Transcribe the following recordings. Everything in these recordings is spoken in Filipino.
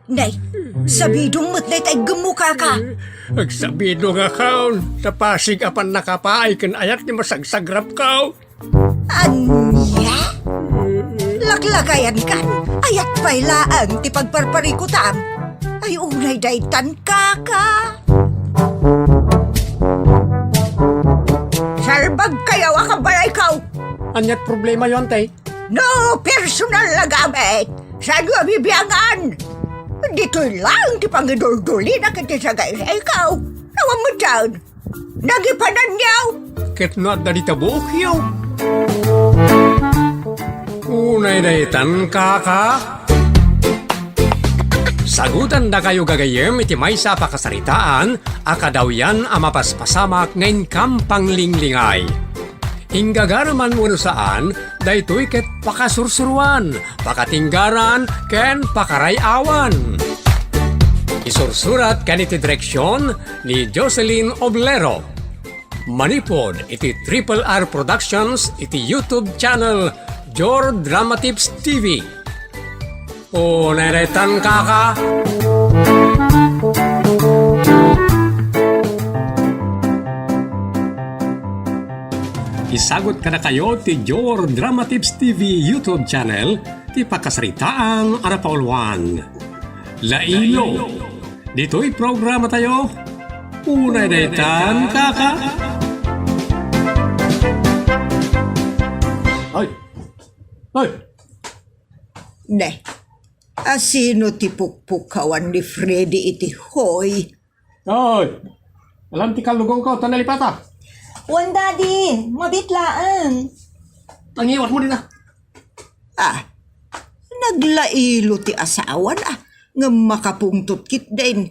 Nay, sabidong mo't na tay gemuka ka. Agsabido nga kaon, sa Pasig apan nakapaay kan ayat ni masagsagrap kao. Anya? Laklakayan kan, ayat pa'y laang ti pagparparikutam. Ay unay daytan kaka. Sarbag kayaw akabalay kaw. Anyat problema yon tay? No personal na gamit. Saan nga bibiyangan? Dito'y lang ti pangidurduli na kiti sa gaya sa ikaw. Nawan mo dyan. Nagipanan niyaw. Ket no at dalita buok yaw. Unay daytan kaka. Sagutan da kayo gagayem iti may sa pakasaritaan, akadaw yan amapaspasamak ngayon kampang linglingay. Hinggagaraman mo no saan, daytoy ket pakasursuruan, pakatinggaran, ken pakarayawan. Isursurat kan iti direksyon ni Jocelyn Oblero. Manipod iti Triple R Productions iti YouTube channel Jor Drama Tips TV. O neretan kaka. Isagot ka na kayo ti Jor Drama Tips TV YouTube channel ti pakasaritaan Arapaulwan. Lailo. Dito'y programa tayo. Unay daytan kaka. Ay! Ay! Ne, asino ti pukpukawan ni Freddy iti hoy? Ay! Alam ti kalugong ko, tanalipata. Wan, Daddy! Mabitlaan! Tangiwat mo din na. Naglailo ti asawan nga makapungtot kit din.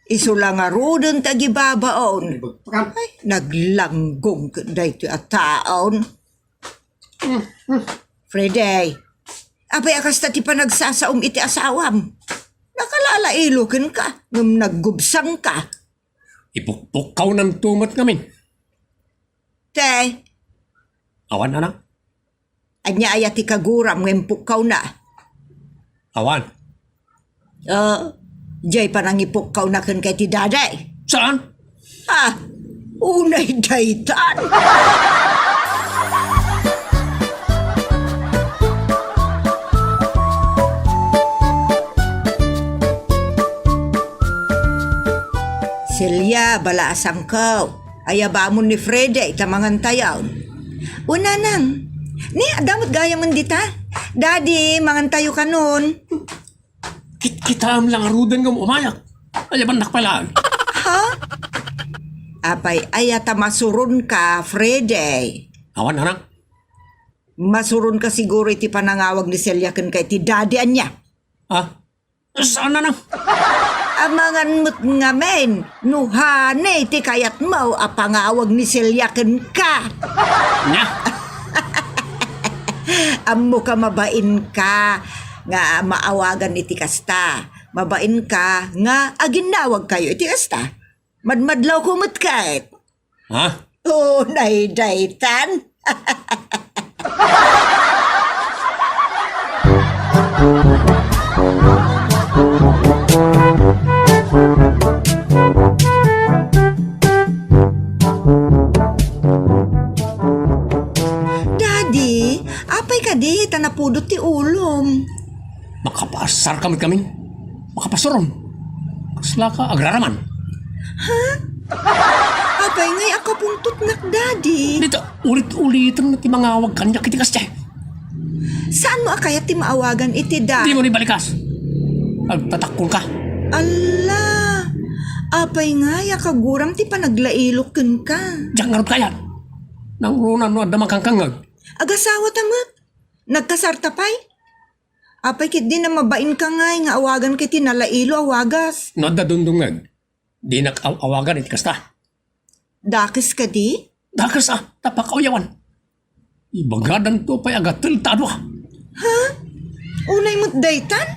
Iso lang nga rodon tagibabaon. Ay, naglanggong kaday ti ataon. Freddy, apay akas ti panagsasaom iti asawam. Nakalalailo ken ka, ngam naggubsang ka. Ipukpukaw ng tumat ngamin. Te, Awan anak. anya aya ti kaguram ngem pukaw na. Awan. Jay panangipukkaw na ken kay ti daday. Saan? Unay daytan. Silya, balaasang kaw. Ayabamon ni Freddy, tamangan tayaw. Una nang, ni adamot gaya man dita. Daddy, mangan tayo ka nun. Kita lang arudan ng umayak. Ayaban nakpalaan. Ha? Apay, ayata masurun ka, Freddy. Awan anak. Masurun ka siguro iti panangawag ni Celia ken kay ti daddy anya. Saan anak? Amangan mo't ngamen, nuhane ti kayat mo apangawag ni Celia ken ka. Nya. Ammo ka mabain ka nga maawagan iti kasta. Mabain ka nga aginawag kayo iti kasta. Madmadlaw kumot kahit. Ha? Oh, naidaytan. Daddy, apay ka di, tanapudot ti ulom. Makapasar kami. Makapasuron. Kasla ka agraraman. Apay ngay akapungtot nak, Daddy. Dito, ulit-ulitan na timangawag kanya kitikas siya. Saan mo akaya ti maawagan iti da? Di mo ni balikas. Agtatakol ka. Ala, apay ngay akaguram ti panaglailok ken ka. Diyan nga kaya. Nang runan no adamang kangkangag. Agasawa tamat. Nagkasartapay. Apay kit di na mabain ka ngay nga awagan kiti nalailo awagas. No adadundungag. Di nakawagan iti kasta. Dakis ka di? Dakas tapakawayawan. Ibagadan to pa'y agatil tado ha. Unay mo't daytan?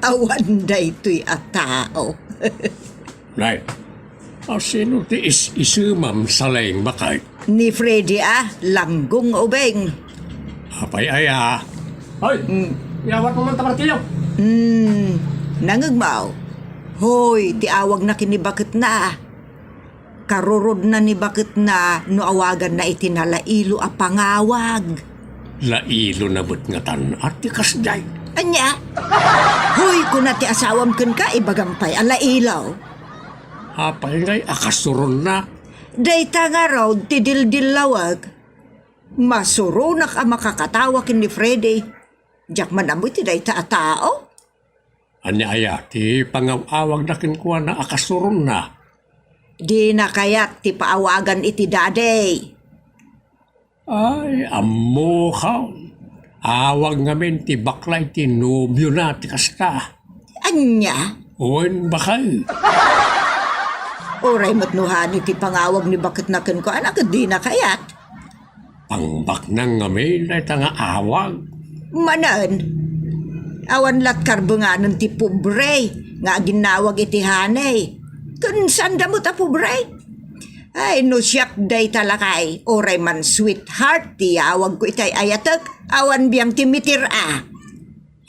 Awan daytoy a tao. Nay, sino ti isumam sa laying bakay? Ni Freddy langgong ubeng. Apay aya. Hoy, yawat mo man tamartilyo. Nangagmaw. Hoy, ti awag na kinibakit na. Karurod na ni bakit na no awagan na itinalailo a pangawag. Lailo na but nga tan at tikas day. Anya? Hoy, kung na ti asawam kun ka, ibagampay alailaw. Apay ngay akasuron na. Dayta nga raw, ti dildillawag. Masuro na ka makakatawa kin ni Freddy. Diyak manamoy ti dayta a tao. Anya aya, ti pangawawag na kinkuha na akasuron na. Di na kaya't ti paawagan iti daday. Ay, amo ka. Awag ngamin ti baklay ti nobyo na ti kasta. Anya? Uwan bakay. Oray matnuhan iti pangawag ni bakit na kin ko anak di na kayat. Pangbak na ngamin ay tanga awag. Manan, awan lat karbunganan ti pobre, nga ginawag iti hanay. Kun sanda mo ta pobre? Ay, no siyak day talakay, oray man sweetheart, ti awag ko itay ayatek, awan biyang timitir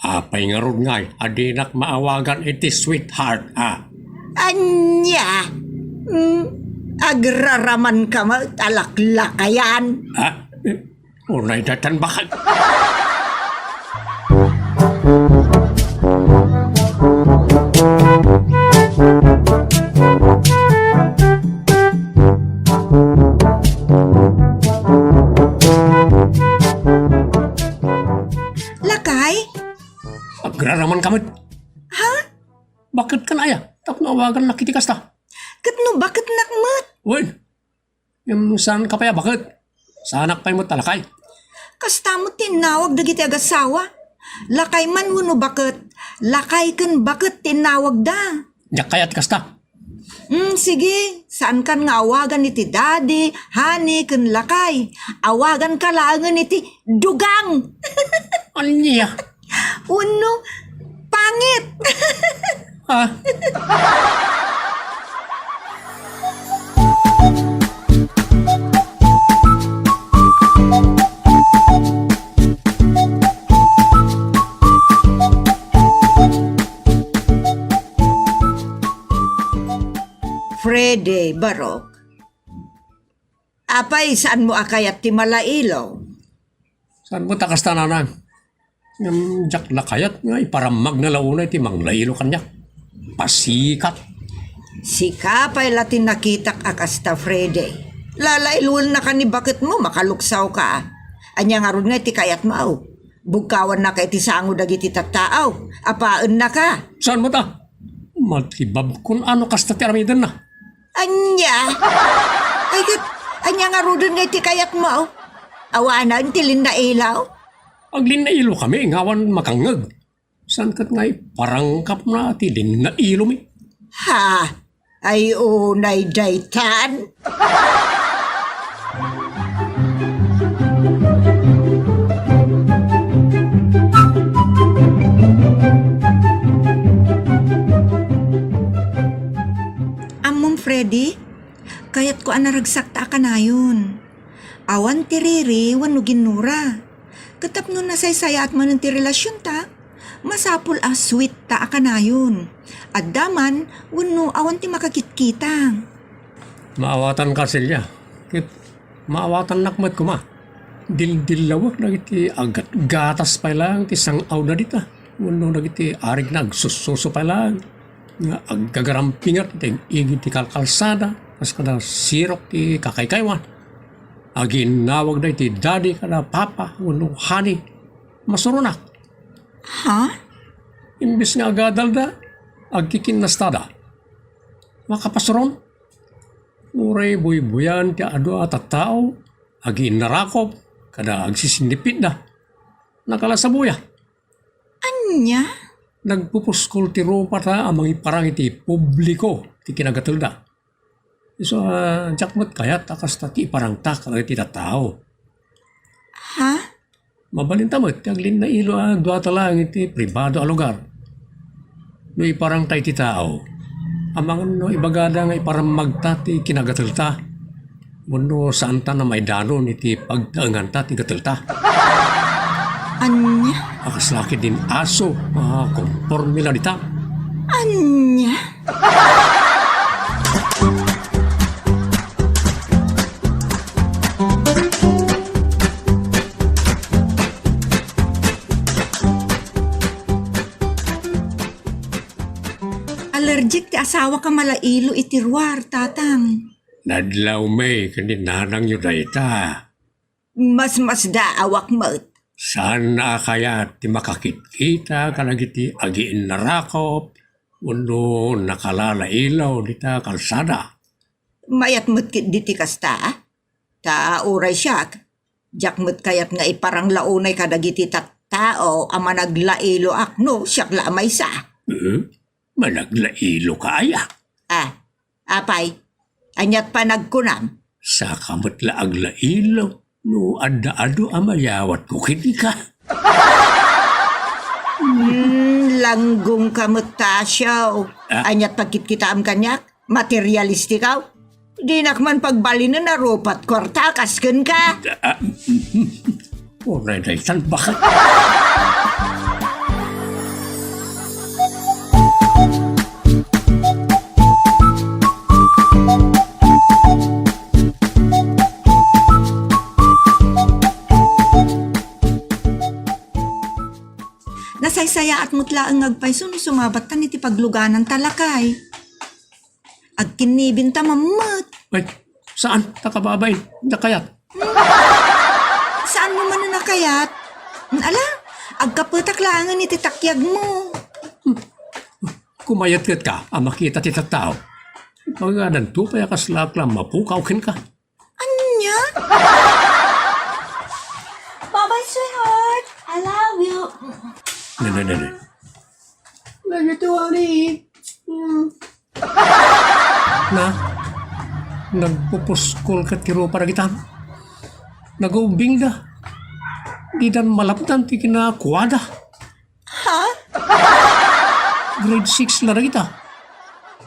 Apay nga ron ngay, adinak maawagan iti sweetheart Anya, agraraman ka mo, talaklakayan. Unay datan bakal. Lakay? Agraraman kamot. Ha? Bakit ka na aya? Tak nawagan na kitikas ta. Katno bakit nakmat? Uwan, yung saan ka pa ya, bakit? Sanak pa mo talakay. Kasta mo tinawag dagiti agasawa. Lakay man uno bakit? Lakay kan bakit tinawag da? Diyak kayat kasta. Sige. Saan kan nga awagan iti daddy, honey, kan lakay. Awagan ka langan iti dugang. Anya? Uno, pangit. Freddy Barok. Apay, saan mo akayat ti malailaw? Saan mo takas tananan? Yung jak lakayat nga iparamag na launay ti manglailo kanya. Pasikat. Sikapay latin nakitak akasta Freddy. Lalailul na ka ni bakit mo makaluksaw ka. Anya nga ron nga ti kayat mo. Bugkawan na kay ti sango dagiti tattaaw. Apaan na ka. Saan mo ta? Matibab kung ano kasta ti aramidan na. Anya? Ay kat, anya nga ron nga ti kayat mo. Awanan tilin na ilaw. Aglin na ilo kami, ngawan makangag. Saan kat ngay parangkap na ti din na ilo mi? Ha? Ay unay daytan. Among Freddy, kayat ko anaragsakta ka na yun. Awan ti Riri, wano ginura. Katap nun nasaysaya at manan ti relasyon ta, masapul sweet ta ka na yun. At daman, wano awan ti makakitkita. Maawatan ka silya. Kit maawatan nakmat ko ma. Dildillawak na iti agat gatas pa lang ti sang aw na dita. Wano na iti arig nagsususo pa lang. Nga aggagarampingat iti igi ti kalkalsada. Kas kada sirok ti kakaykaywan. Aginawag na iti daddy kada papa. Wano honey. Masurunak. Ha? Imbis nga agadal da. Agkikinastada. Makapasuron. Uray buy-buyan ti ado at tao. Agi narakop. Kada agsisindipit na. Nakalasabuya. Anya? Nagpupuskol ti rupa ta amang iparang iti publiko ti kinagatilda. So, jakmat kayat akas ta ti iparang ta kag iti tao. Ha? Mabalinta mo, ti aglin na ilo dua talang iti pribado a lugar. no iparang tayo ti tao. Amang no ibagada nga iparang magtati kinagatalta. Mundo saan ta na may danon iti pagtaangan ta ti gatalta. Anya? Akaslaki din aso, konforme lang dita. Anya? Allergic ti asawa ka malailo itirwar, tatang. Nadlaw may kaninanang yun dayta. Mas daawak mo't. Saan na kaya ti makakit-kita kalagiti agiin na rakop, uno nakalala ilaw dita kalsada. Mayat mo't kit diti kasta, ta uray siyak. Jak mo't kayat nga iparang launay kadagiti tao ama naglailo akno siyak lamay sa. Managlailo ka aya. Apay, anyat pa nagkunam. Sa kamot laag lailo, no anda-ado amayawat ko kini ka. Langgong kamot tasyaw. Anyat pagkit kita am kanyak, materialistikaw. Di nakman pagbali na narupat kwarta kasken ka. Unay daytan baka. Nasaysaya at mutla ang ngagpay sumabat tan iti pagluganan talakay. Ag kinibin ta mamat. Ay, saan? Takababay, nakayat. Saan mo man na nakayat? Ala, agkaputak langan iti takyag mo. Kumayat ka, makita ti tao. Paganan to, paya kaslak lang mapukaw kin ka. Anya? Bye-bye, sweetheart. I love you. Nene. Na, nagpupuskol ka tiro para gitan. Nag-umbing da. Di dan malaptan ti kinakuada. Ha? Grade 6 na kita.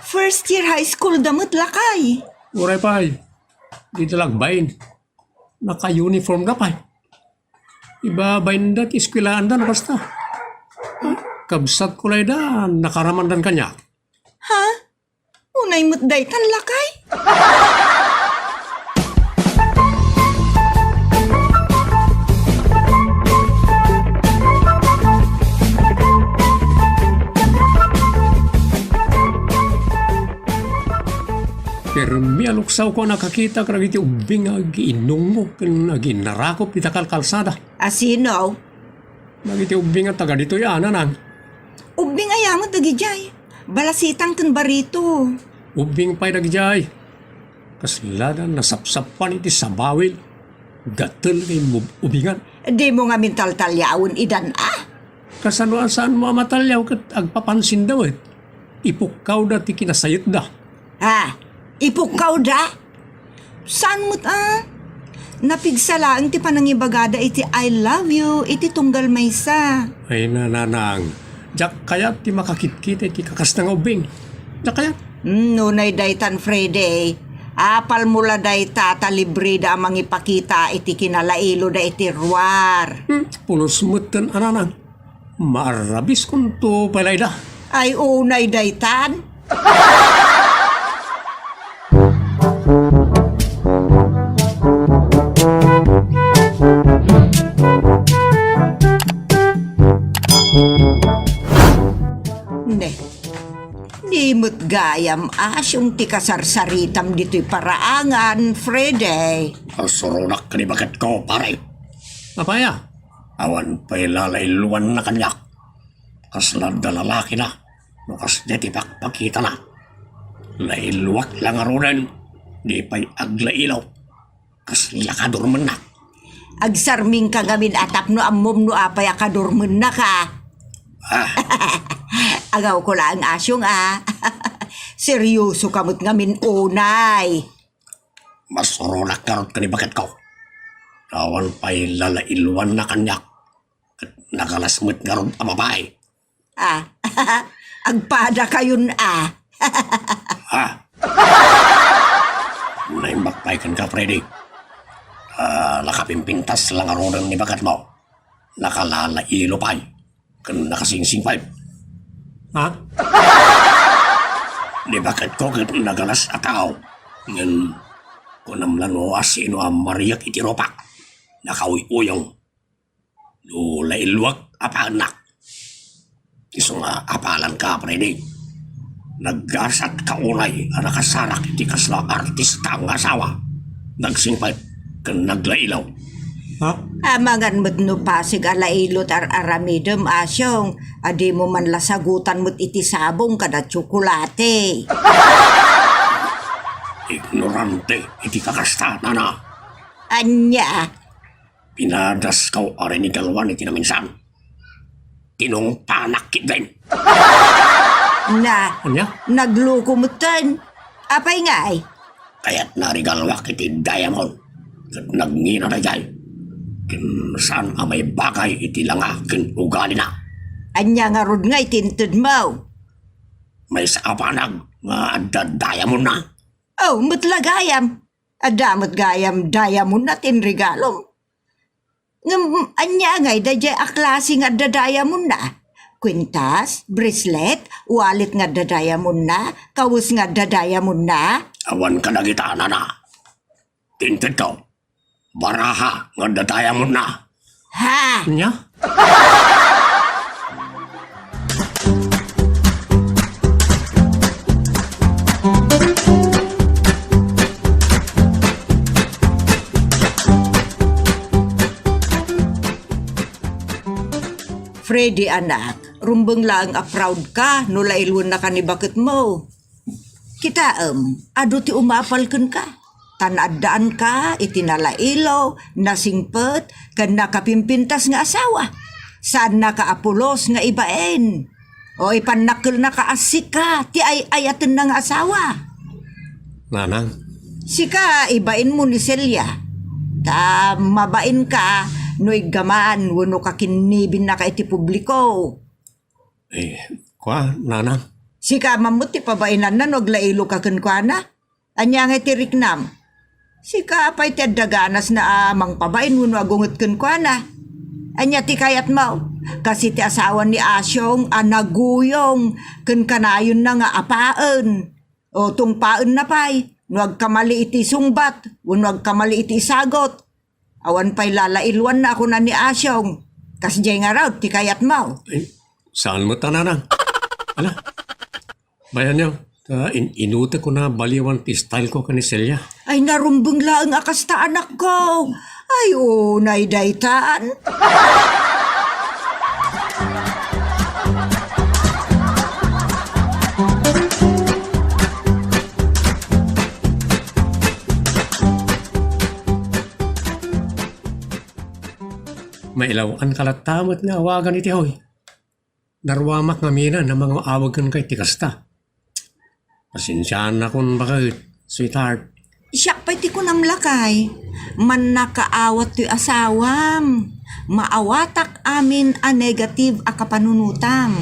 First year high school damot lakay. Uray pa ay. Di dalagbayin. Naka-uniform na pa. Iba-bayin da ti eskwilaan da na basta. Kabsat kulay da, nakaramandan kanya. Ha? Unay mo't daytan lakay? Pero mialuksaw ko nakakita karagiti ubing agi-inong mo kin agi-narakop ita kalkalsada. Asino? Nagiti ubing taga dito yanan. Ubing ayamot dagijay. Balasitang kan barito. Ubing pa'y nagjay. Kasladan nasapsapan iti sabawil. Gatel kay ubingan. Di mo nga mintal-talyawon idan Kasanuan saan mo matalyaw kat agpapansin daw Ipukaw da ti kinasayot da. Ipukaw da? Saan mo't Napigsala ang ti panangibagada iti I love you, iti tunggal maysa. Ay nananang. Diyak kaya ti makakit-kita iti kakas ng ubing. Diyak kaya. Nunay daytan Friday. Apal mula dayta libre da amang ipakita iti kinalailo da iti ruar. Pulos mutan ananang. Maarabis kung to palay da. Ay unay daytan. Di mo't gayam asyong ti kasarsaritam dito'y paraangan, Friday. Surunak ka ni bagat ko, pare. Apaya? Awan pa'y lalayluan na kanyak. Kaslad na lalaki na. Nukas deti pakita na. Lailuwak lang arunan. Di pa'y aglailaw. Kaslakadurman na. Agsarming kagamin atap no amom no apay akadurman na ka. Agaw ko lang asyong Seryoso kamot ngamin unay. Masurunak karot ka ni bagat ko. Awan pa'y lalailuan na kanyak. At nakalasmit nga ron ang babae. Agpada kayon Ha? Naimbakpaikan ka, Freddy. Nakapimpintas lang arodan ni bakat mo. Nakalalailo pa'y. Kan nakasingsing pa'y. Ha? Di bakat ko kat nagalas ataw. Ngan kunamlan mo asino ang mariak itiropak. Nakawi-uyong. Lailuwag apa anak. Iso nga apalan ka, Freddy. Naggasat ka unay ang nakasarak iti kasla artista ang asawa. Nagsingpay kan naglailaw. Ha? Amangan mo't no pasig alailot aramidem asyong. Adi mo man lasagutan mo't iti sabong kada tsokolate. Ignorante iti kakasta na. Anya, Pinadas kaw are ni galwan iti naminsan. Tinong panak din. na Anya? nagluko mo tan. Apay ngay? Kaya't narigalwak iti diamond. Kat nagngina na jay. Kinsan amay bagay iti langa kin ugali na. Anya nga rod ngay tintud mo. May saapanag nga adda diamond na. Oh, mutlagayam. Adamot gayam diamond na tinregalom. Anya ngay dadya aklasi nga dadaya mo na. Kwintas, bracelet, wallet nga dadaya mo na, kawus nga dadaya mo na. Awan ka nagitana na. Tinted ko. Baraha nga dadaya mo na. Ha? Anya? Freddy anak, rumbeng lang proud ka, no lailwan na ka ni bakit mo. Kita ado ti umapalken ka. Tanadaan ka, itinalailo, nasingpet, kan nakapimpintas nga asawa. Saan nakaapulos nga ibaen. O ipanakil na kaasik ka, ti ayaten ng asawa. Nanang? Sika, ibain mo ni Celia. Ta, mabain ka, no igamaan, wano ka kinibin na ka iti publiko. Nanang? Sika, mamuti pabainan na, no aglailo ka kenkwana. Anya nga iti riknam. Sika, apay ti adaganas na amang pabain, wano agungot kenkwana. Anya ti kayat mo. Kasi ti asawan ni Asyong, anaguyong, kenkanayon na nga apaan. O tungpaan na pay. No agkamali iti sungbat, wano agkamali iti sagot. Awan pa'y lalailwan na ako na ni Asyong. Kas jay nga raw, ti kayat mo. Saan mo ta, Nanang? Ala? Bayan niyo, inuta ko na baliwan ti style ko kani Celia. Ay narumbeng lang akasta anak ko. Ay unay daytaan. Mailawan kalatamot nga awagan iti hoy. Narwamak nga mina na mga awagan kay tikasta. Pasinsyahan na kung bakit, sweetheart. Siya pa'y ti ko namlakay. Man nakaawat ti asawam. Maawatak amin a negative a kapanunutam.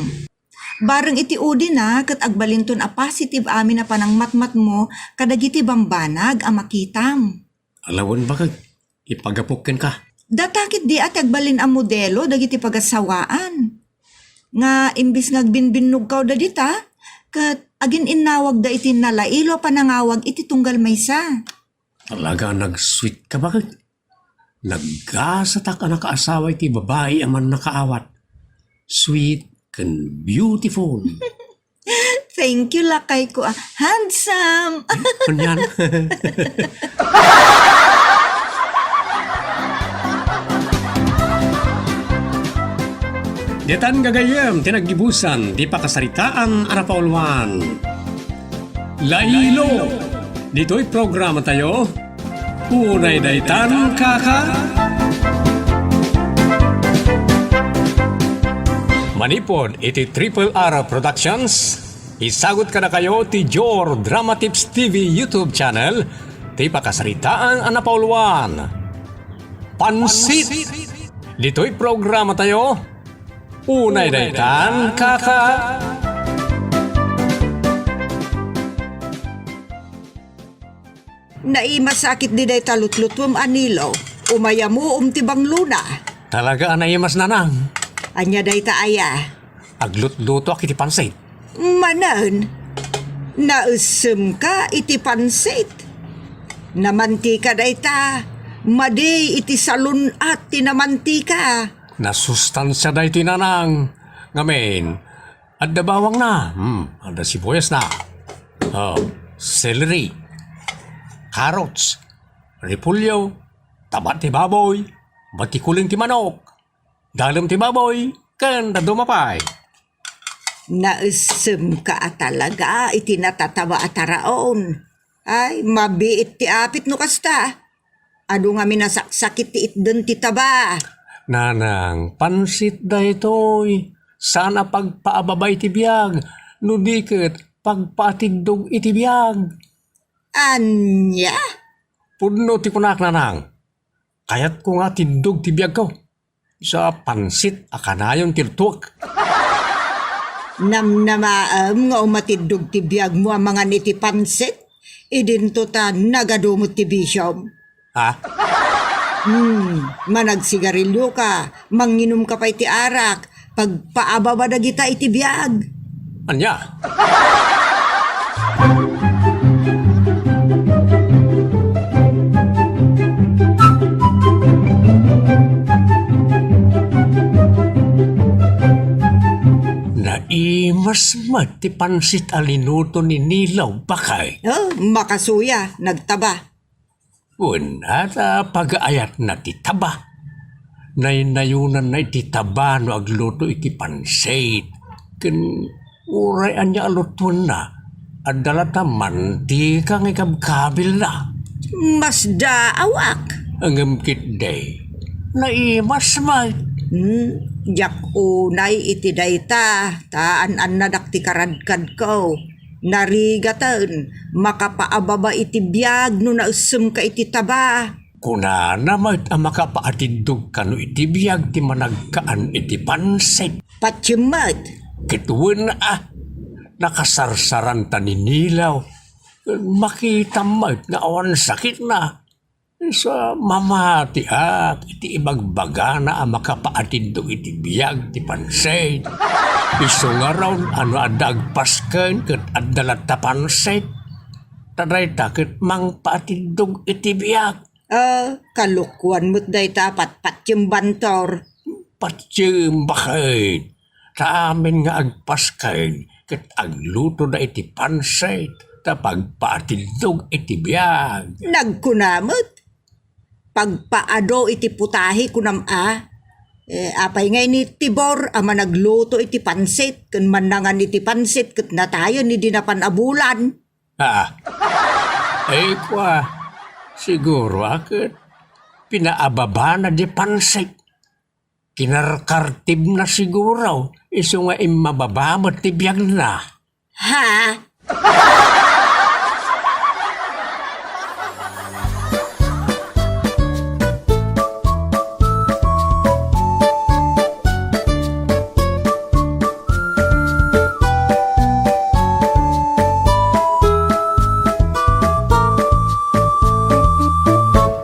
Bareng iti udi na kat agbalinton a positive amin a panang matmat mo kadagiti bambanag a makitam. Alawan bakit, ipagapukin ka. Datakit di at agbalin a modelo dagiti pagasawaan. Nga imbis ngagbinbinog kaw da dita, kat agin inawag da iti nalailo panangawag iti tunggal maysa. Talaga nag-sweet ka bakit? Naggasatak ka nakaasawa iti babae aman nakaawat. Sweet and beautiful. Thank you lakay ko. Handsome! Kunyan. Ditan gagayem, tinaggibusan, di pa kasaritaan, arapaulwan. Lailo! Dito'y programa tayo. Unay daytan, kaka. Manipod, iti Triple R Productions. Isagot ka na kayo ti Jor Drama Tips TV YouTube channel. Ti pakasaritaan, anapaulwan. Pansit! Dito'y programa tayo. Unay daytan, kaka. Naimasakit di day talutlutwam anilo. Umaya mo tibang luna. Talaga anaimas nanang. Anya day taaya. Aglut-luto ak iti pansit. Manan, nausem ka iti pansit. Namantika day ta. Madi iti salun at tinamantika. Nasustansya da ito nanang. Ngamen, adda bawang na. Adda sibuyas na. Celery, carrots, repulyo, tabat ti baboy, batikuling ti manok, dalam ti baboy, kan dumapay. Nausem ka talaga iti natataba ataraon. Ay, mabiit ti apit no kasta. Ado nga minasaksakit ti itden ti taba. Nanang, pansit da ito'y. Sana pagpaababay ti biyag, no diket pagpatidog iti biyag. Anya? Pudno ti kunak nanang. Kayat ko nga tindog ti biyag ko. Sa pansit akanayon tirtuak. Namnamaam nga umatidog ti biyag mo ang mga niti pansit. Idinto ta nagadumot ti bisyom. Ha? Managsigarilyo ka, manginom ka pa iti arak, pagpaababa na kita iti biyag. Anya? Naimas ti pansit alinuto ni Nilaw bakay. Makasuya, nagtaba. Una pag-aayat na ti taba. Naynayunan na iti taba no agluto iti pansit. Ken uray anya alutuan na. Adala taman ti kang ikabkabil na. Mas daawak. Ang amkit day. Naimas Jak unay iti dayta, taan-an na dakti karadkad ko. Narigatan, makapaababa iti biyag no nausem ka iti taba. Kuna namat ang makapaatindog ka no iti biyag ti managkaan iti pansit. Patsyemad. Kituwan na nakasarsaran ta ni Nilaw. Makita mat nga awan sakit na. Sa mamati iti ibagbaga na ang makapaatindog iti biyag ti pansit. Iso nga raw ano adagpasken ket addalat ta pansit. Taday ta ket mangpaatindog iti biyag. Kalukwan mo't day tapat patsyem bantor. Patsyem bakit? Sa amin nga agpasken ket agluto na iti pansit. Ta pagpaatindog iti biyag. Nagkunamot. Pagpaado iti putahi kunam apay ngay ni Tibor ama nagluto iti pansit kun manangan iti pansit ket natayo ni dinapan abulan. Ay kwa, siguro akit pinaababa na di pansit. Kinarkartib na siguro iso nga imababamot ti biyag na. Ha?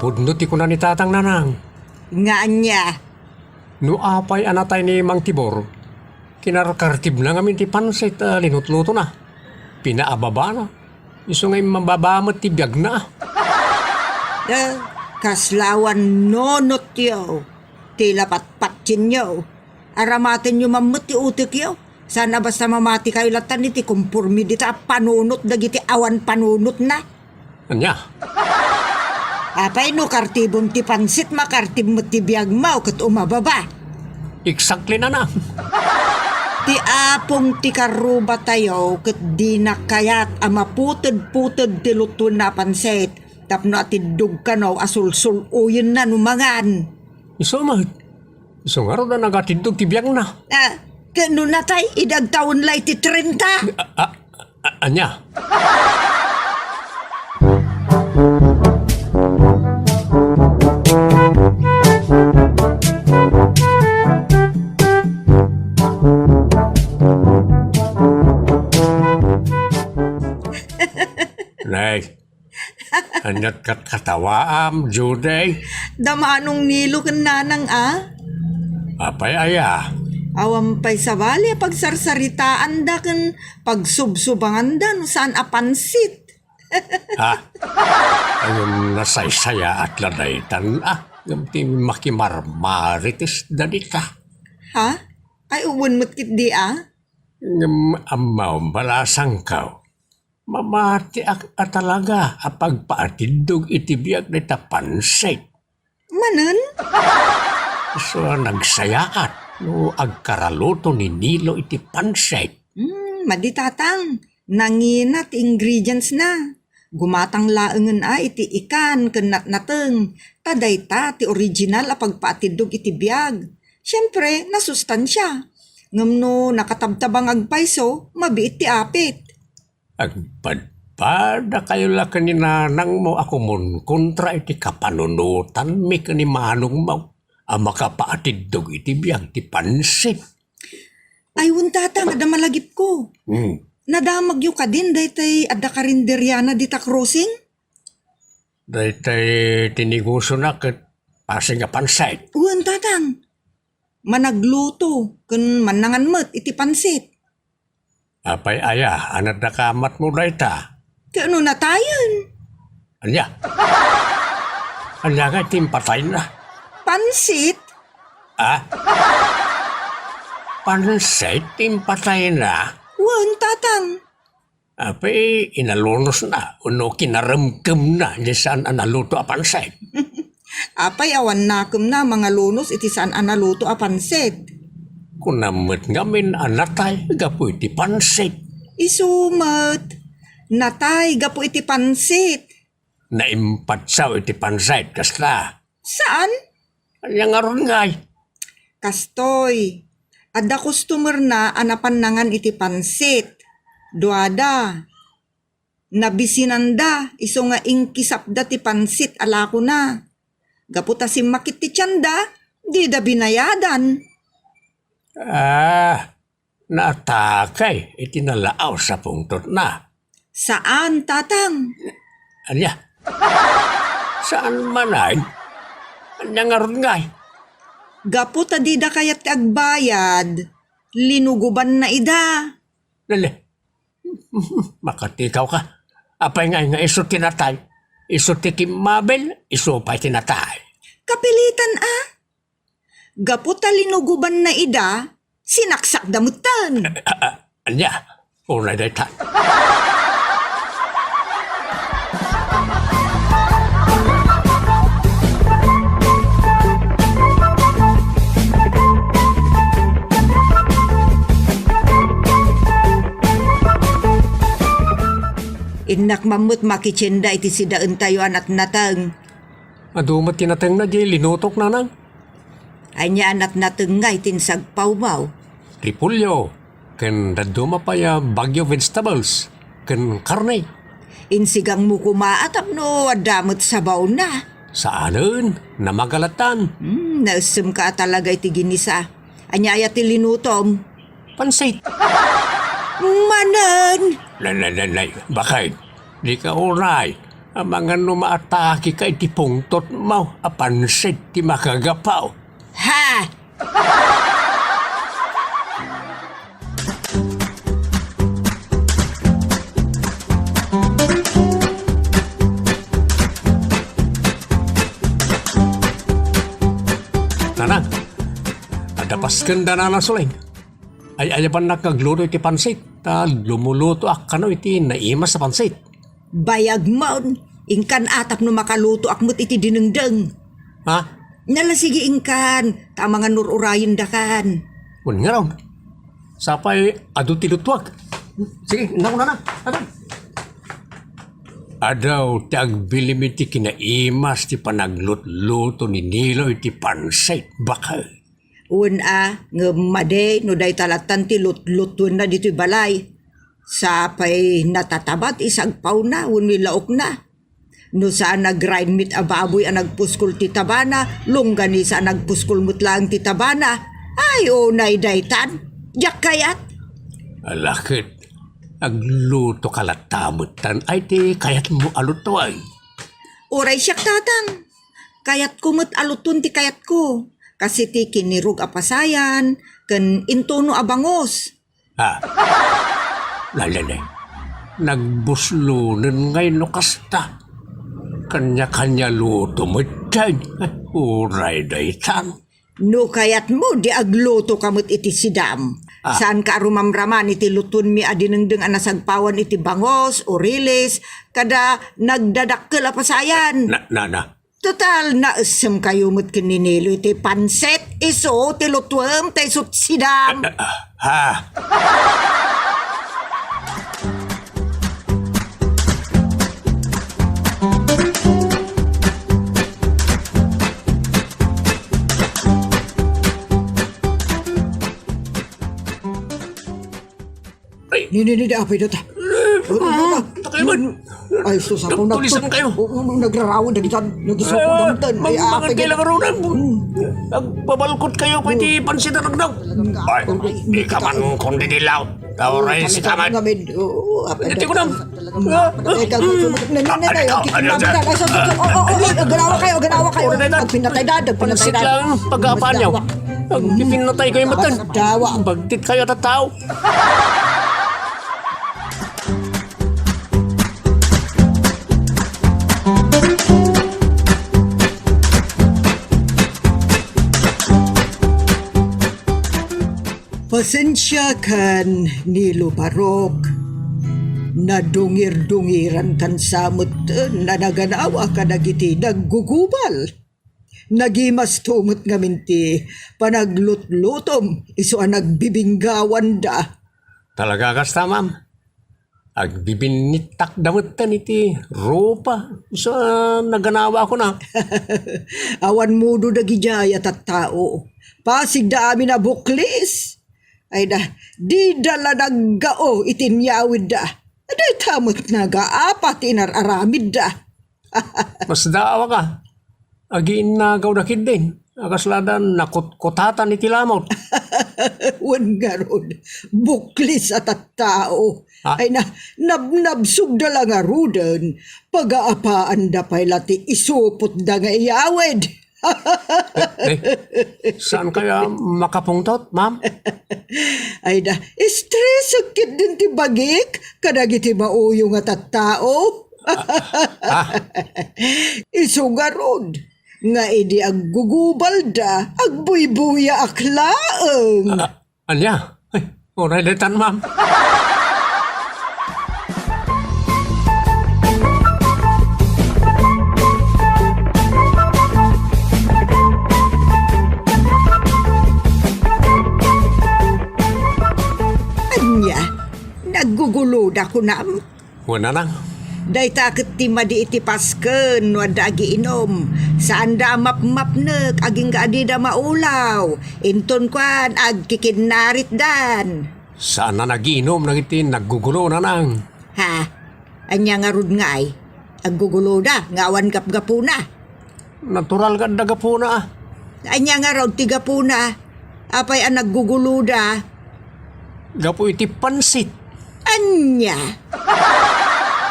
Pudno ti kuna ni tatang nanang. Nga anya. No apay anatay ni Mang Tibor. Kinarkartib na ngamin ti pansit linutluto na. Pinaababa na. Iso nga mababamot ti biyag na. Kaslawan nonot yo. Tila patpatsin yo. Aramatin yo mamut ti utik yo. Sana basta mamati kayo latan iti kumpurmi dita panunot dagiti awan panunot na. Anya? Apay no kartibong ti pansit makartib mo ti biyag mo kat umababa. Exactly na na. Ti apong ti karuba tayo kat di na kayat ama putod-putod ti luto na pansit. Tapno atidug ka no asul-sul uyin na numangan. Iso mat. Iso nga ro na nagatindog ti biyag na. Kano na tay idagtaon lay ti 30? Anya? Nay, Anyat kat katawaam, Juday. Damanong nilo ken nanang Apay aya. Awam pay sa bali pagsarsaritaan da ken pagsubsubangan da no saan apansit. Ha? Ayun nasaysaya at ladaytan Yung ti makimarmaritis dadita. Ha? Ay uwan mo't di Yung amaw balasang ka. Mamati talaga apagpaatindog itibiyag na tapansay. Manen? So nagsayaat no agkaraluto ni Nilo iti pansay. Maditatang. Nanginat ingredients na. Gumatang laengen iti ikan ken nateng. Taday ta ti original a pagpaatidog iti biyag. Siyempre, nasustansya. Ngumno nakatabtabang agpayso, mabiit ti apit. Agpadpada kayo la kaninanang mo ako mon kontra iti kapanunutan mi kanimanong mo. Makapaatidog iti biyag ti pansit. Ay, tatang, ada malagip ko. Nadamag yu ka din, daytay adda karinderyana dita crossing? Daytay tiniguso na kat pasing nga pansit. Uwan, tatang. Managluto, kun manangan met iti pansit. Apay aya, anad na kamat mo dayta. Kano na tayon? Anya? Anya nga timpatay na. Pansit? Pansit timpatay na. Uwan, tatang. Apay inalunos na. Uno kinaramkem na. Di saan analuto a pansit. Apay awan nakem na mga lunos iti saan analuto a pansit. Kunamit ngamin anatay. Gapo iti pansit. Isumat. Natay, gapo iti pansit. Naimpatsaw iti pansit. Kasla. Saan? Anya nga ron ngay. Kastoy. Adda customer na anapan nangan iti pansit. Duada. Nabisinanda. Iso nga ingkisapda ti pansit alako na. Gaputa si makit ti tiyanda. Di da binayadan. Naatakay. Itinalaaw sa pungtot na. Saan, tatang? Anya? Saan manay? Anya nga ron ngay. Gaputa di da kayat ti agbayad. Linuguban na ida. Dali. Makatikaw ka. Apay nga iso tinatay. Iso ti Mabel, iso pa'y tinatay. Kapilitan Gaputa linuguban na ida, sinaksak damutan. Anya? Unay day ta. Inak mamut makicenda iti sidaan tayo anat natang. Adumat tinatang na di, linutok na nang. Anya anat natang nga itinsagpaw mau. Ripulyo. Ken daduma pa ya bagyo vegetables. Ken karne. Insigang mo kumaatap no adamot sabaw na. Saanen? Namagalatan. Nausum ka talaga iti ginisa. Anya ayat ti linutom. Pansit. Manan! Lalay, bakit? Di ka unay. Ang mga numaatake ka iti pungtot mo. Apansit ti makagapaw. Ha! Nanang, adapas kanda na nasuling. Ay ban nakagluto iti pansit. Ta lumuluto akano iti naimas sa pansit. Bayag maun. Ingkan atap no makaluto akmut iti dinengdeng. Ha? Nalasigi ingkan. Tamang nururayin dakan. Kung nga raw. Sapay adu tilutwag. Sige, nauna na. Adaw ti agbilim iti kinaimas ti panaglutluto ni Nilo iti pansit. Bakal. Ngamade no day talatan ti lutlutun na dito'y balay. Sapay natatabat isagpaw na, laok na. No saan nag-grind meat a baboy ang nagpuskol ti tabana, longgan sa nagpuskol mutlang ti tabana. Ay, nay daytan, jak kayat. Alakit, agluto kalatamutan ay ti kayat mo alutuan. Oray siyak tatang. Kayat ko mo't alutun ti kayat ko. Kasi ti kinirog apasayan, ken intono abangos. Lalala, nagbuslunan ngay no kasta. Kanya-kanya luto mo dyan. Uray daytan. No kayat mo, di agluto kamot iti sidam. Saan ka rumamraman iti lutun mi adinengdeng anasagpawan iti bangos o rilis, kada nagdadakkel apasayan. Na. Total, naesem kayo mo't kininilo iti panset, iso, ti lutuem, ti sutsidam. Ni, apa itu ta? Ay, sus, ako Tulisan kayo. nagrarawin na ditan, nagisoko ng tan. Ay, apa Kailangan rin Nagbabalkot kayo pwede pansin na nagdaw. Ay, di ka man kundi dilaw. Tawray si Kaman. Hindi ko nam. Ganawa kayo. Pagpinatay dadag, Pansit lang pag-aapaan niyo. Pag pipinatay kayo matan. Bagtit kayo tataw. Pasensya kan Nilo Barok. Nadungir-dungiran kan samot na naganawa ka nagiti naggugubal. Nagimas tumot nga minti panaglut-lutom iso ang nagbibinggawan da. Talaga kasta, ma'am. Agbibinitak damutan iti rupa. So, naganawa ko na. Awan mudo da gijaya at tao. Pasig da amin na buklis. Ay da, di dala naggao itinyawid da. Aday tamot nagaapat inararamid da. Mas daawa ka. Agiin na gawdakid din. Akasladan nakutkutatan iti lamot. Wan garon, buklis at tao. Ay na, nabnabsog da lang arudan. Pag-aapaan da pa'y lati isupot da nga iyawid. Saan kaya makapungtot, ma'am? Ay da, stress sakit din ti bagik. Kadagiti mauyong at tao. Isugarod. Nga idi aggugubal da, agbuybuya aklaeng. Anya? Ay, oray detan, ma'am. Anya, naggugulo da ko nam. Wala na. Day takit ti madi iti pasken no dagi inom. Saan da map-map nek aging gaadi da maulaw. Inton kwan agkikinarit dan. Saan na nagiinom nagitin naggugulo na nang. Ha? Anya nga rud nga ay. Aggugulo da, ngawan gap-gapuna. Natural ka daga po na. Anya nga raw tiga puna. Apay ang naggugulo da. Gapo iti pansit. Anya?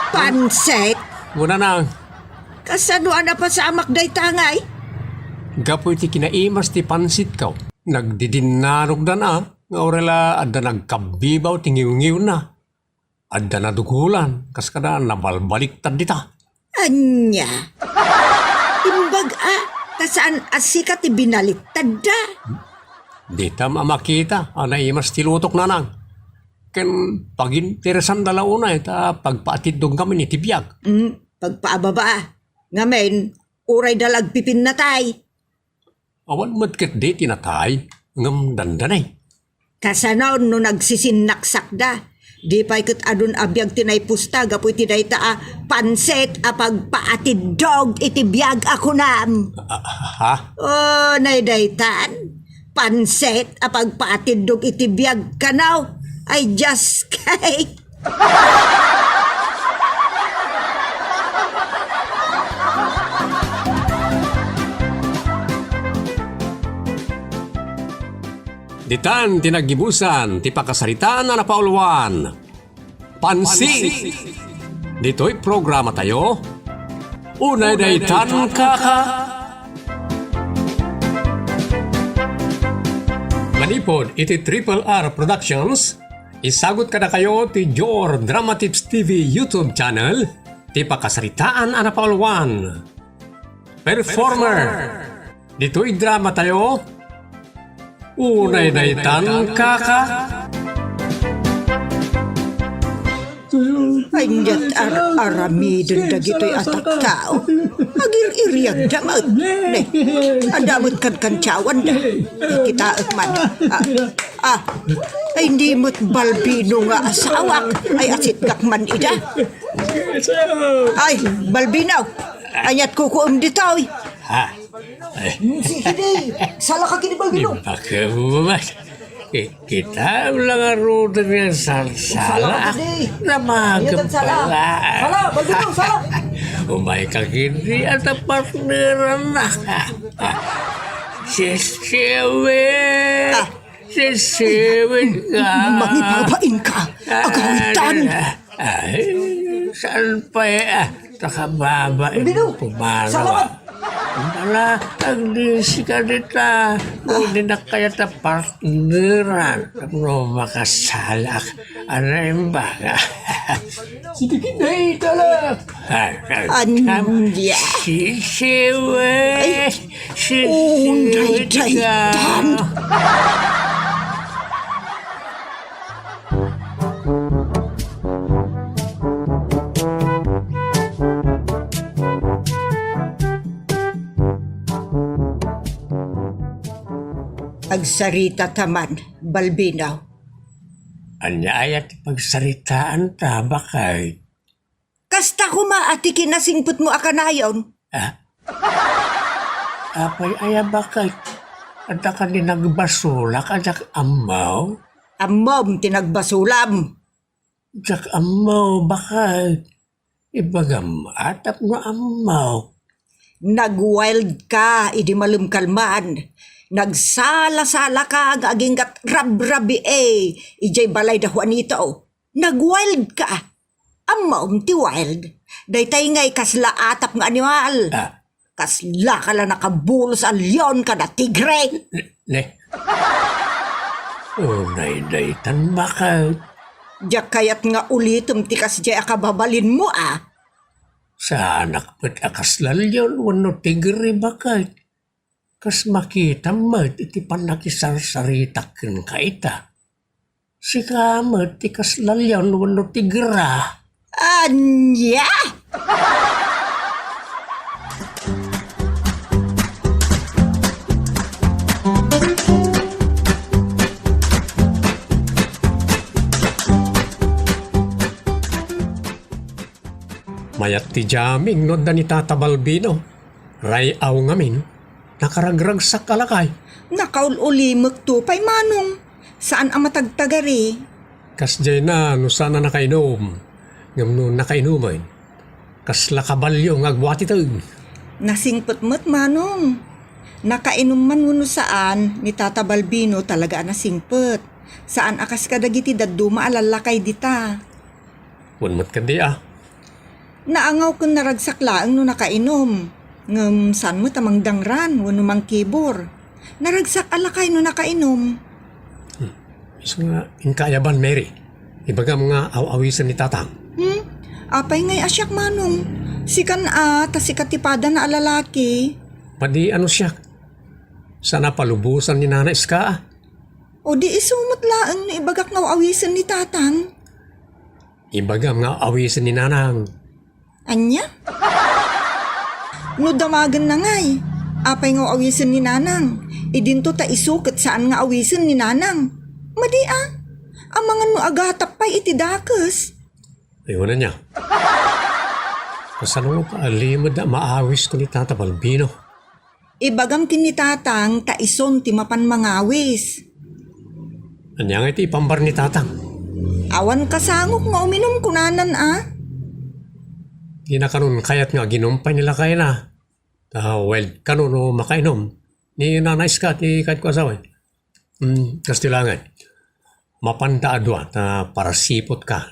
Panset? Wala na. Kasanuan na pa sa amak day tangay? Gapo iti kinaimas ti pansit kaw. Nagdidinarog da na. Nga orela adda nagkabibaw tingiw-ngiw na. Adda na dugulan. Kaskada nabalbaliktad dita. Anya? Imbag kasaan asika ti binaliktad da? Dita mamakita. Anaimas ti lutok na nang. Ken paginteresan dalauna ita pagpaatid dong kami ni tibiyag. Pagpaababa. Ngamen, uray dalag pipin na tay. Awan madket di tinatay. Ngam dandanay. Kasanaw no nagsisinaksak da. Di pa ikot adun abiyag tinay pusta gapu iti dayta panset pagpaatid dog iti biyag ako nam. Ha? Oh, naidaytan. Panset pagpaatid dog iti biyag kanaw. I just kay. Ditan tinagibusan ti pakasaritaan na napauluan. Pansit! Dito'y programa tayo. unay daytan kaka. Manipod iti Triple R Productions, isagot kada kayo ti Jor Drama Tips TV YouTube channel, ti pakasaritaan ana paulwan. Performer, dito'y drama tayo, unay daytan kaka. Anyat aramidon dagitoy atak tao. Agir-iriyag damot. Ne, adamot kan kancawan da. Kita man. Ay hindi mo't Balbino nga asawak. Ay asit kak man ida. Ay, Balbino. Anyat kukuum ditoy. Ha? Sige day. Sala ka kini Balbino. Pagkabumas. Kita lang aruda niya sa sala. Namagang pala. Sala, Balbino, sala. Umay ka hindi at ang partneran na ka. Si Seven. Si Seven ka. Mangipapain ka. Agawitan. Ay, saan pa eh? Nakababa. Balbino, salamat. Wala, ang disi ka dita. Hindi na kaya ta partneran. Ano makasalak. Ano yung baga? Sige kinay tala. Anya. Si Sewe. Si Unay Sewe daytan. Agsarita taman, Balbinaw. Anya ayat pagsaritaan ta bakay. Kasta kumaati kinasingput mo akanayon. Apay aya bakay. At ka din nagbasula ka jak amaw. Amom tinagbasulam. Jak amaw bakay. Ibagam atap no amaw. Nag-wild ka, idi malumkalman. Nagsala-sala ka, aging kat rab-rabi ijay balay da Juanito. Nag-wild ka. Amom ti wild. Daytay ngay kasla atap nga animal. Kasla ka lang nakabulos al leon ka na tigre. Ne. Unay daytan bakay. Diyak kayat nga ulitom ti kasjay akababalin mo Sa anak pat akas lalyon wano tigri bakay. Kas makita mat iti panakisarsaritakin ka ita. Si kamat ti kas lalyon wano tigra. Anya! Mayat ti jaming no da ni Tata Balbino. Rayaw ngamin, nakaragrag sa kalakay. Nakaululimag to pay manong. Saan ang matagtagari? Kasjay na no sana nakainom. Ngam no nakainuman. Kas lakabalyo ngagwati tag. Nasingpot mo't manong. Nakainom man uno saan ni Tata Balbino talaga nasingpot. Saan akas kadagiti daduma alalakay dita. Wanmat ka di Naangaw kung naragsak laang no nakainom. Ngam saan mo tamang dangran wano mang kibor. Naragsak alakay no nakainom. So nga, inkayaban Mary. Ibaga mga aw-awisan ni Tatang. Apay ngay asyak manong. Sikan ta sikatipada na alalaki. Padi ano siya? Sana palubusan ni Nana Iska O di isumot laang na ibagak nga awisan ni Tatang. Ibaga mga awisan ni Nanang. Anya? No damagan na ngay. Apay nga awisan ni Nanang. Idinto ta isukat saan nga awisan ni Nanang. Madi amangan mo agatap pa'y itidakas. Ayun na niya. Kasano mo pa alimod na maawis ko ni Tata Balbino? Ibagam kinitatang ta ison ti mapan mangawis. Anya nga iti ipambar ni Tatang. Awan kasangok nga uminom kunanan Di na kanon kayat nga ginumpay nila kaya na. Well, kanon o makainom. Ni Nana Iska, ti kahit ko asawa. Kastilangan. Mapanda adwa na para sipot ka.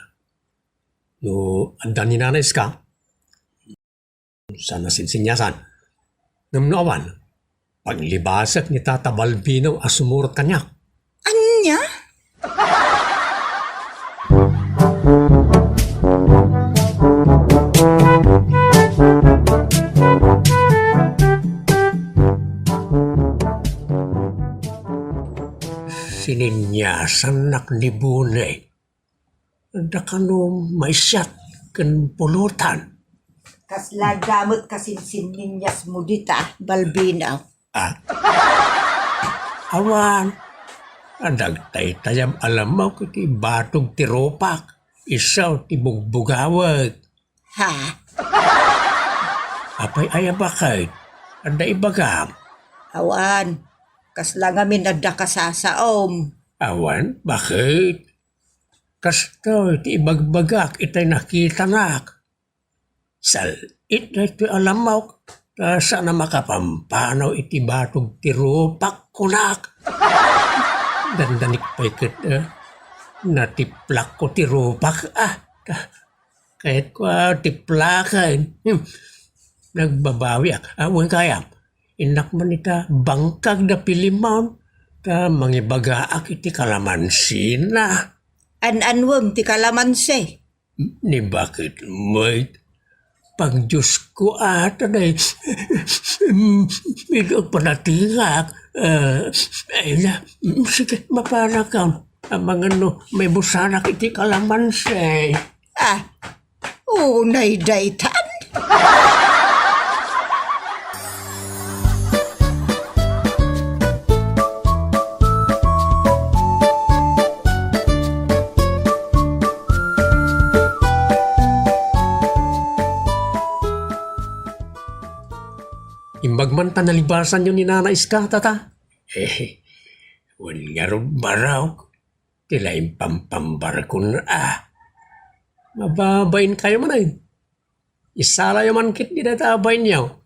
No, andan ni Nana Iska, sa nasinsinyasan. Namnawan, paglibasak ni Tata Balbino asumurot kanya. Anya? Sininyasan nak ni Bunay. Da kano may siyat kan pulutan. Kasla damot kasinsin ninyas mo dita, Balbinaw. Awan, adagtay tayam alam mo kiti batog ti ropak. Isaw ti bugbugawag. Ha? Apay ayabakay. Ada ibagam. Awan, kasla ngamin nadda kasasaom. Awan, bakit? Kastoy ti ibagbagak itay nakita nak. Sal itay ti alam mo. Sana makapampanaw iti batog ti ropak kunak. Dandanik pa'y natiplak ko ti ropak. Kahit ko tiplakan. Nagbabawi awan kaya. Inak man ita bangkag na pilimaon. Mangibagaak iti kalamansin na. An-anwam ti kalamansi. Ni bakit mo'y pag Diyos ko atanay midog panatingak. Ay na, sige, mapanakaw. Mga no, may busanak iti kalamansi. Unay daytan. Imbag man tanalibasan yun ni Nana Iska, Tata. Wal nga ron baraw. Tila impampambar ko na Mababain kayo man ay. Isala yung man kit ni databain niyo.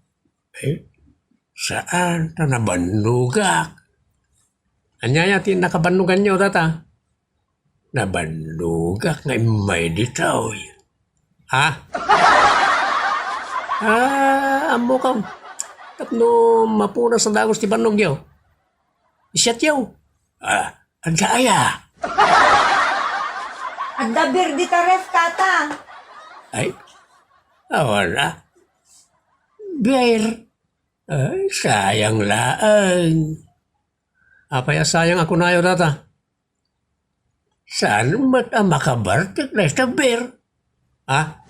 Saan na nabanugak? Anyaya ti nakabanugan niyo, Tata. Nabanugak nga may ditaw. Ha? Amo ka. Tapno mapuna sa dagos ti banog niyo. Isyat yaw. Ang kaya. At dabir di taref, Tata. Ay, wala. Bear. Ay, sayang laan. Apaya sayang ako na yun, Tata. Saan makabartik na sa bear? Ha?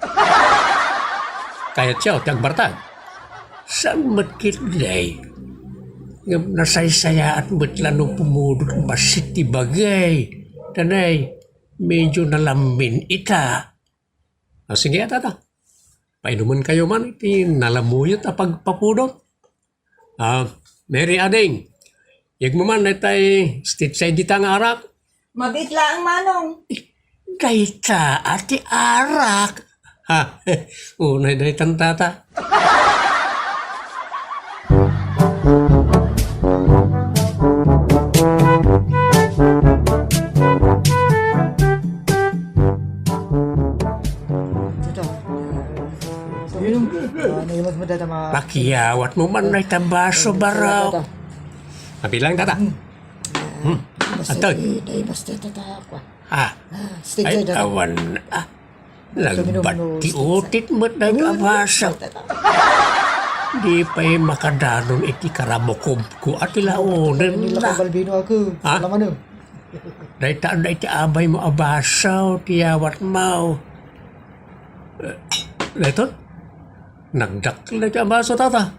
Kayat siya, tiyagbartag. Saan matkitday? Ngam nasaysaya at matlanong pumudot masit ti bagay. Tanay, medyo nalamin ita. Sige, Tata. Painuman kayo man, iti nalamuyot a pagpapudot. Mary Ading, yag mo man, itay stateside dita nga arak. Mabitla ang manong. Dayta ati arak. Ha, unay daytan, Tata. Pakiyawat mo man na itabaso baraw. Mabilang, Tata. Antag. Basta tatakwa. Ay, awan na. Lagbat ti utit mo't nag-abasa. Di pa'y makadanon iti karamokob ko at ilaunan na. Balbino ako. Ha? Salaman Daytaan na iti abay mo abasaw, tiyawat mau. Ito? Nagdakil na iti abaso, Tata.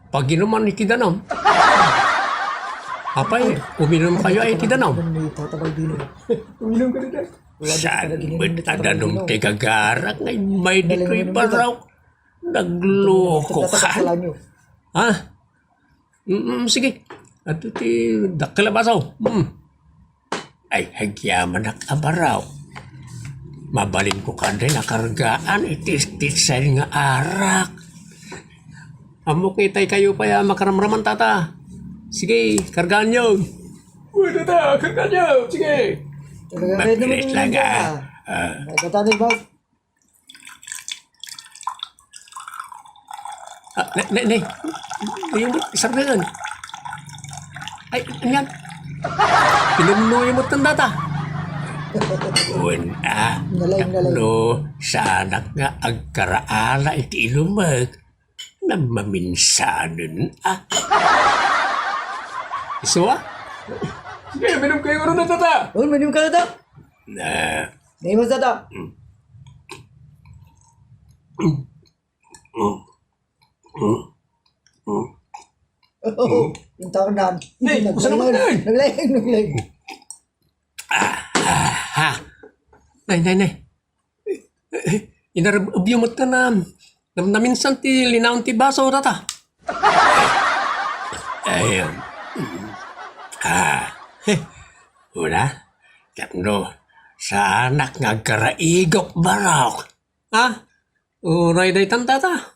Pag inuman iti danom. Apay, uminom kayo ay iti danom. ni Tata Balbino. Uminom ka na. Saan mo't tadanong ti gagarak ngay may dito'y baraw. Nagloko ka. Ha? Sige. At iti dakil abasaw. Ay, hagyaman nakabaraw. Mabalin ko kanday nakargaan itis-tisay nga arak. Amo kitay kayo pa ya makaramraman, Tata. Sige, kargaan nyo. Uy, Tata, kargaan nyo. Sige. Mabilis lang Nagkatanig ba? Nay, yung sarngan. Ay, yan. Pinunoy mo tanda ta. Una, Nalay. sana nga agkaraala iti ilumag na maminsanon Isuwa? Sige, minum kayo na tata. Oh, manim ka na daw. Na, May mas daw. Oh, yung taon na. usa naman na. Naglayang. ha? Nay. Inarabyo mo ta na naminsan ti linaon ti baso tata. Ayun. Una, katno, sa anak nga karaigok barok. Ha? Uray day tantata.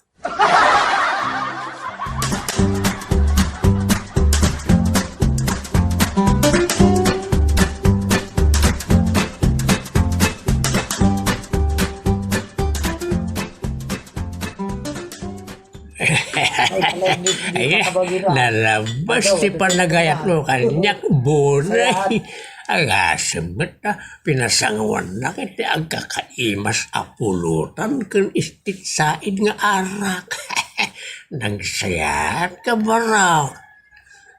Ay, nalabas ti panagayat mo kanyak bunay. Ang asabat na pinasangawan na kiti ang kakaimas apulutan kan istit said nga arak. Nagsayat ka baraw.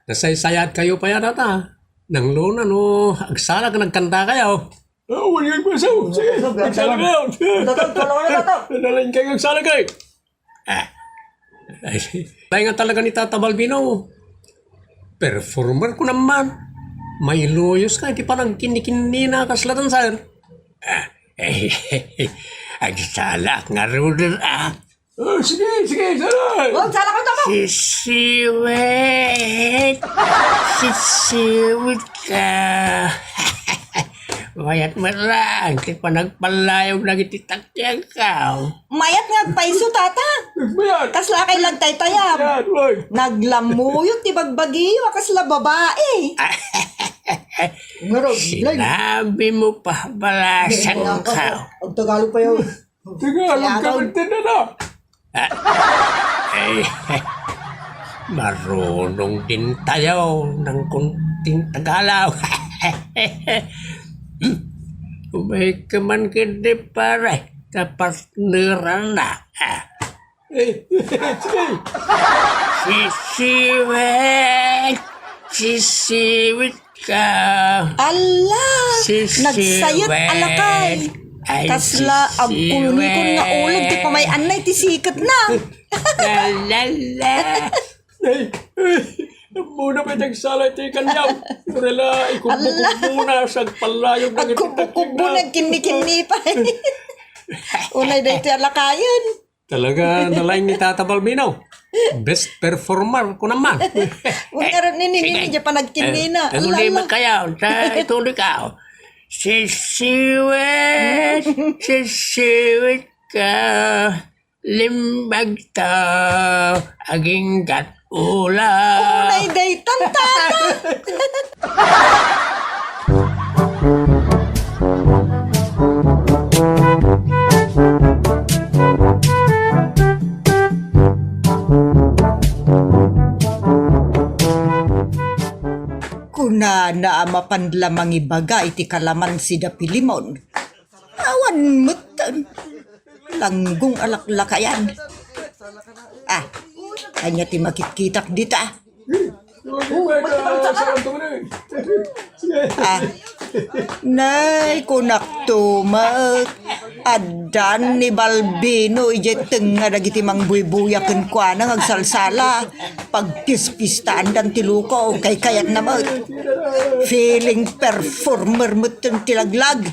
Nasaysayat kayo pa yan ata. Nang luna no, agsala ka nagkanta kayo. Oh, wala kang pasaw. Sige, agsala kayo. Nalain kayo agsala kayo. Ay nga talaga ni Tata Balbino. Performer ko naman. May loyos ka, di pa nang kinikinina kaslatan, sir. Ang salak nga ruder, Oh, sige, sir. Oh, sala ka tama. Sisiwit ka. Mayat marang, di pa nagpalayog na ititakyan ka. Mayat nga paiso tata. Kasla kay lagtay-tayam. Naglamuyot ti bagbagiyo kasla babae. Ngaro, Sinabi mo pa balasan ka. Ang Tagalog pa yun. Tagalog ka magtinda na. Marunong din tayo ng kunting Tagalog. Umay ka man kindi pare, kapartneran na. Sisiwit ka. Ala, Sisiwit. nagsayot alakay. Ay, Kasla agkunikon nga ulag ti pamay anay ti sikat na. Lalala. Muna pa nagsalay ti kanyaw. Rela, ikubukog muna sa palayog na Agkubukubo nagkini-kini pa. Unay day ti alakayan. Talaga nalaing ni Tata Balbino. Best performer ko naman. Ungaron nini pa nagkinina. Naguli mo kayo. Ituloy ka. Sisiwit ka. Limbag ta. Aging gatula. Unay day tantata. Kuna na mapanlamang ibaga iti kalaman si Dapilimon. Awan mutan. Langgong alaklakayan. Kanya ti makitkitak dita. Nay, kunak tumak. Adan ni Balbino ijeteng nga dagiti mangbuybuyaken kwa na ngagsalsala. Pagkispistaan dan tiluko kay kayat naman. Feeling performer muteng tilaglag.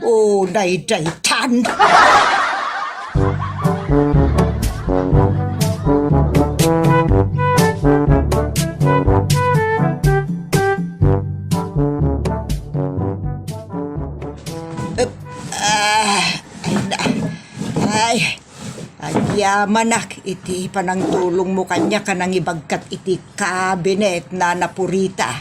O day-daytan. Yamanak iti panang tulong mo kanya kanang ibagkat iti kabinet na napurita.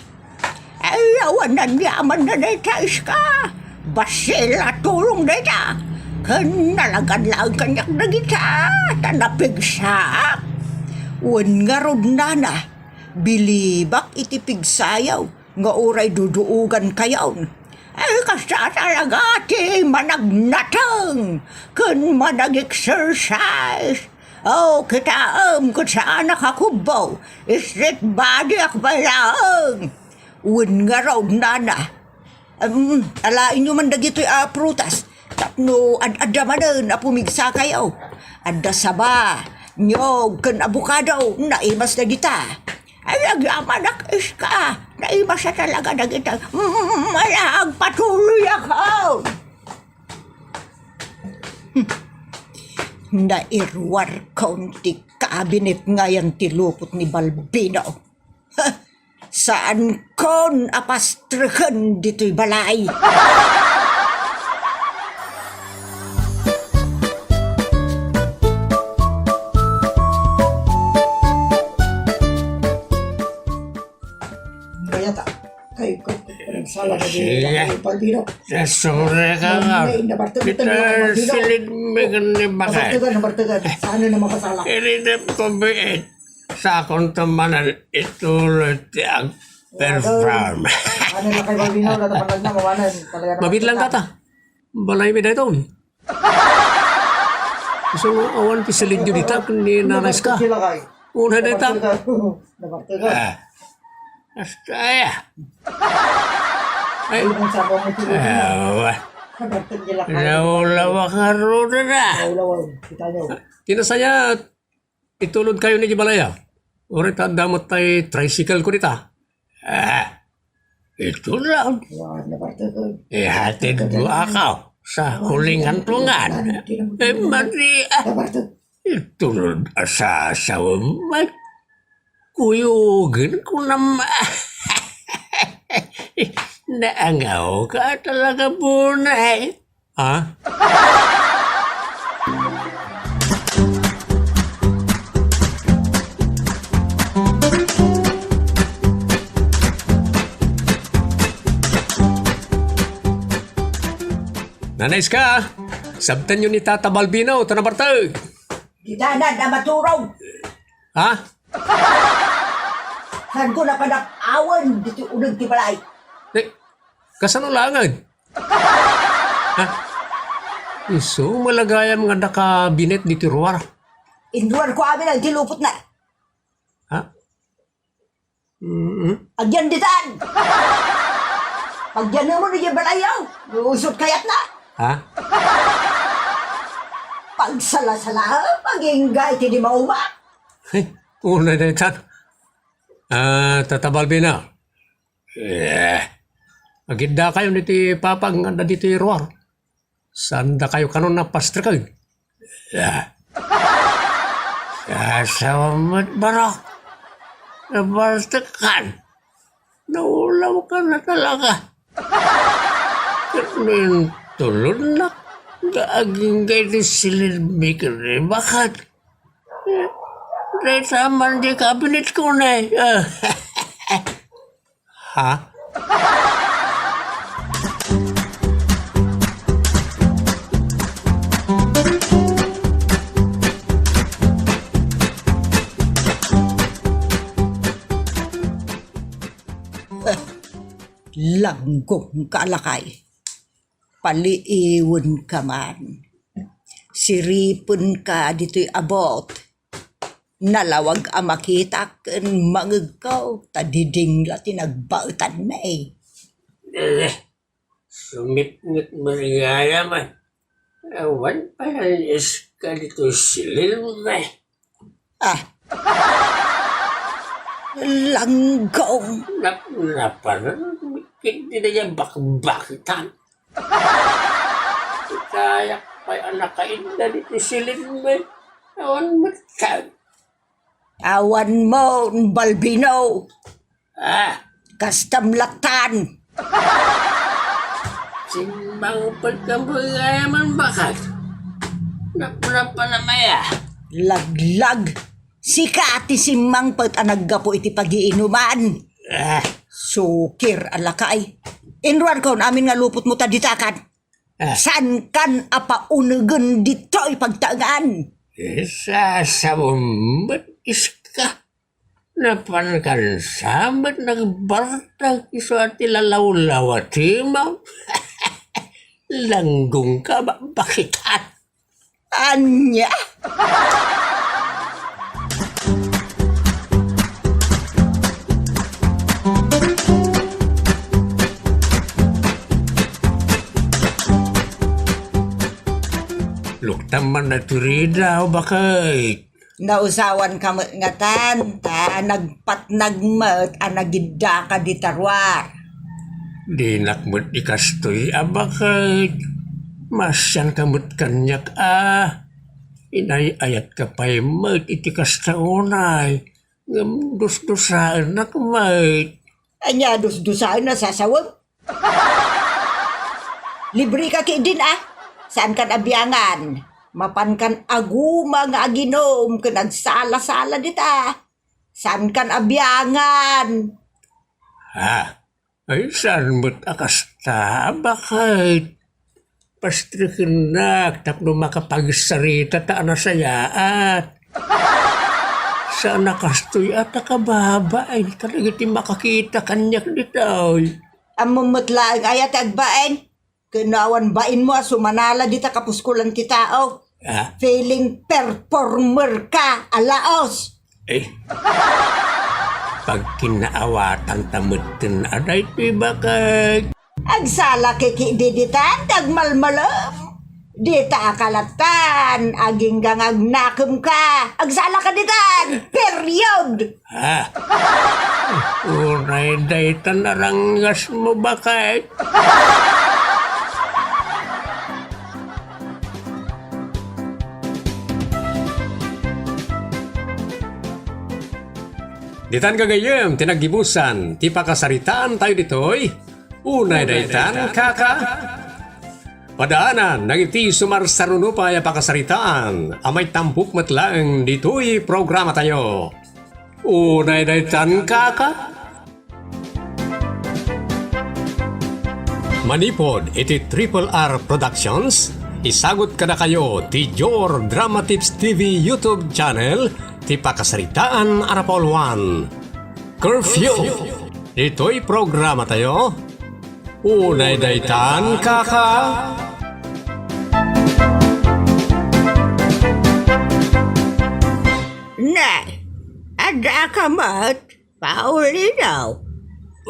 Ay, awan ng yaman na dayta ka. Basila tulong dayta. Kanalagan lang kanyak na gita. Tanapigsak. Wen nga rod nana, bilibak iti pigsayaw, nga uray duduugan kayaw. Ay kasa talaga ti managnatang, kun manag-exercise. Oh, kita kung saan nakakubaw, street body ak balaang. Wen nga raw nana, alain nyo man dagito'y prutas, tapno ad-adamanan apumigsa kayo. Adda saba, nyog, kan abukado, naimas na kita. Ay, nagyamanak is ka, naimas na talaga na kita. Malang patuloy ako. Nairwar kaunti kabinet ngayon tilupot ni Balbino. Saan kon apastrihan dito'y balay? Bayata. Kayo ko. Salah na Sige. din. Palbino. Nasure ka nga. Kita silid may ganda bakay. Nabartagan. Sana na mapasala. Iridip ko biit sa akong tamanan itulot ang perform. Ano na kay Balbino na napanag na mawanan. Talaga na Mabit lang kata. Balay mi dahito. So, awan ti silid nyo dita kung ni nanas ka. Sila kay. Una dita. Nabartagan. Astaya. Ay, Ang sabaw mo tuloy. Awa. Nabartagan sila kay. Naulawa ka roda na. Ulaw. Kita nyo. tinasaya itulod kayo ni Gibalaya. Uri tanda mo tayo tricycle ko dita. Ito lang. Nabartagan. Ihatid mo ako sa huling hantungan. Maria. Nabartagan. Itulod sa asawa mo. Kuyugin ko naman. Naangaw ka talaga bunay. Ha? Nanais ka? Sabtan nyo ni Tata Balbino, tanabartay. Kita na maturaw. Ha? Saan ko na awan dito unang ti balay. Kasano langad? Ha? Iso, malagayam nga nakabinet di tiruar. Induan ko amin ang tilupot na. Ha? Agyan ditan. Pagyan mo na yung balayaw. Usot kayat na. Ha? Pagsala-sala, pag-ingay, tini mauma. Ay, una na itan. Tata Balbino. Agenda kayo niti Papa nga na dito iruar. Sanda kayo kanon na pastrikag. Asawa mo't barok. Nabartakan. Naulaw ka na talaga. Kaya tulad na. Gaaging kayo di silid ka rin. Bakit? Dahil saman di kabinet ko na eh. Ha? Langgong kalakay. Paliiwan ka man. Siripon ka dito'y abot. Nalawag ang makita kan mangagaw. Tadidingla tinagbautan na eh. Sumit-ngit marigaya man. Awan pa yan ka dito silid mo eh. Langgong. Napanan. Hindi na yan bakbakitan. Kaya pa anak kain na dito silid mo eh. Awan matag. Awan mo, Balbino. Kastamlatan. Simbang pagkamagaya man bakit? Napuna na maya. Laglag. Sikati si Mangpet ang naggapo iti pag-iinuman. Sukir alakay. Inruan ko namin nga lupot mo taditakan. San kan apaunugan dito ipagtangan? Sa sabumbat iska Napankan samat nagbartag iso at ilalawlaw at himaw. Langgong ka ba? Bakit at? Anya? Luktaman na turida o bakit? Nausawan ka mo nga tan, ta nagpatnagmat a nagidda ka di tarwar. Di nakmut ikastoy a bakit? Masyan kamut kanyak Inay ayat ka pa'y mat iti kastaunay. Ngam dus-dusaan nakmat. Anya dus-dusaan na sasawag. Libre ka din Saan kan abyangan? Mapan kan aguma nga aginom ka nagsala-sala dita. Saan kan abyangan? Ay saan mo't akasta? Bakit? Pastrikin na, tapno makapagsarita ta na sayaat. Saan nakastoy at nakababa ay talaga ti makakita kanyak dito. Amumutla ang ayat agbaen. Kinawan bain mo sumanala dita kapuskulan ti tao. Feeling performer ka, alaos. Pag kinaawatan tamutin aday ti bakit? Agsala kiki diditan, tagmalmalam. Dita akalatan, aging gangagnakem ka. Agsala ka ditan, period. Unay day tanarangas mo bakit? Ditan gagayem, tinagdibusan, ti pakasaritaan tayo ditoy. Unay daytan, kaka. Padaanan, nagiti sumarsaruno pa ya pakasaritaan. Amay tampuk matlaeng ditoy programa tayo. Unay daytan, kaka. Manipod, iti Triple R Productions. Isagot kada kayo ti Jor Drama Tips TV YouTube channel ti pakasaritaan Arapol 1. Curfew. Ito'y programa tayo. Unay daytan, kaka. Na, ada ka mat, paulinaw.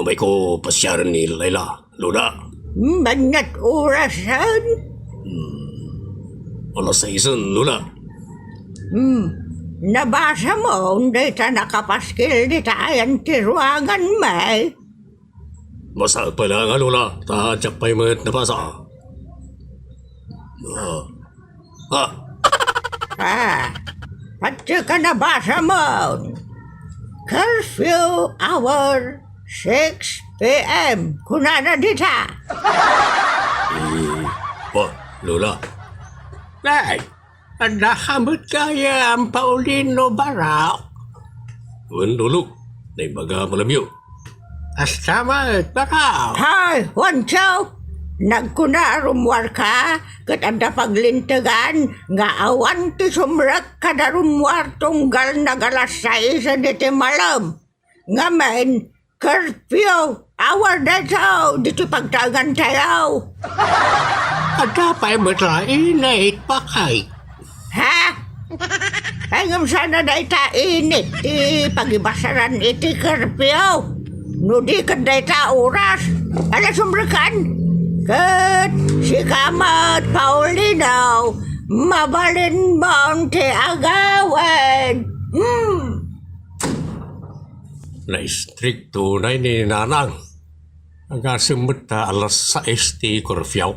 Umay ko pasyaran ni Layla, Lola. Manat orasan. Alas 6, Lola. Nabasa mo, hindi ta nakapaskil di tayan tiruangan may. Masa pa lang, Lola. Tadyak pa'y mat nabasa. Pati ka nabasa mo. Curfew hour 6 p.m. Kunana dita. Lola. Nay, nahamot kaya ang Paulino Barak. Dulu, nay baga malamyo. Astamat, Barak. Hay, Wancho. Nagkunarumwar ka, kat anda paglintagan, nga awan ti sumrak kada rumwar tunggal nagalasay sa diti malam. Ngamen, curfew, hour na tayo, diti pagtagan tayo. Ada pa'y matlainit pakay. Ha? Ay ngam sana na itainit, ti pagibasaran iti curfew. No di ka na ita oras, ala sumrakan. Kat si Kamat Paulino, mabalin mo ti agawan. Na-stricto na ni nanang. Agasimot ta alas 6 ti curfew.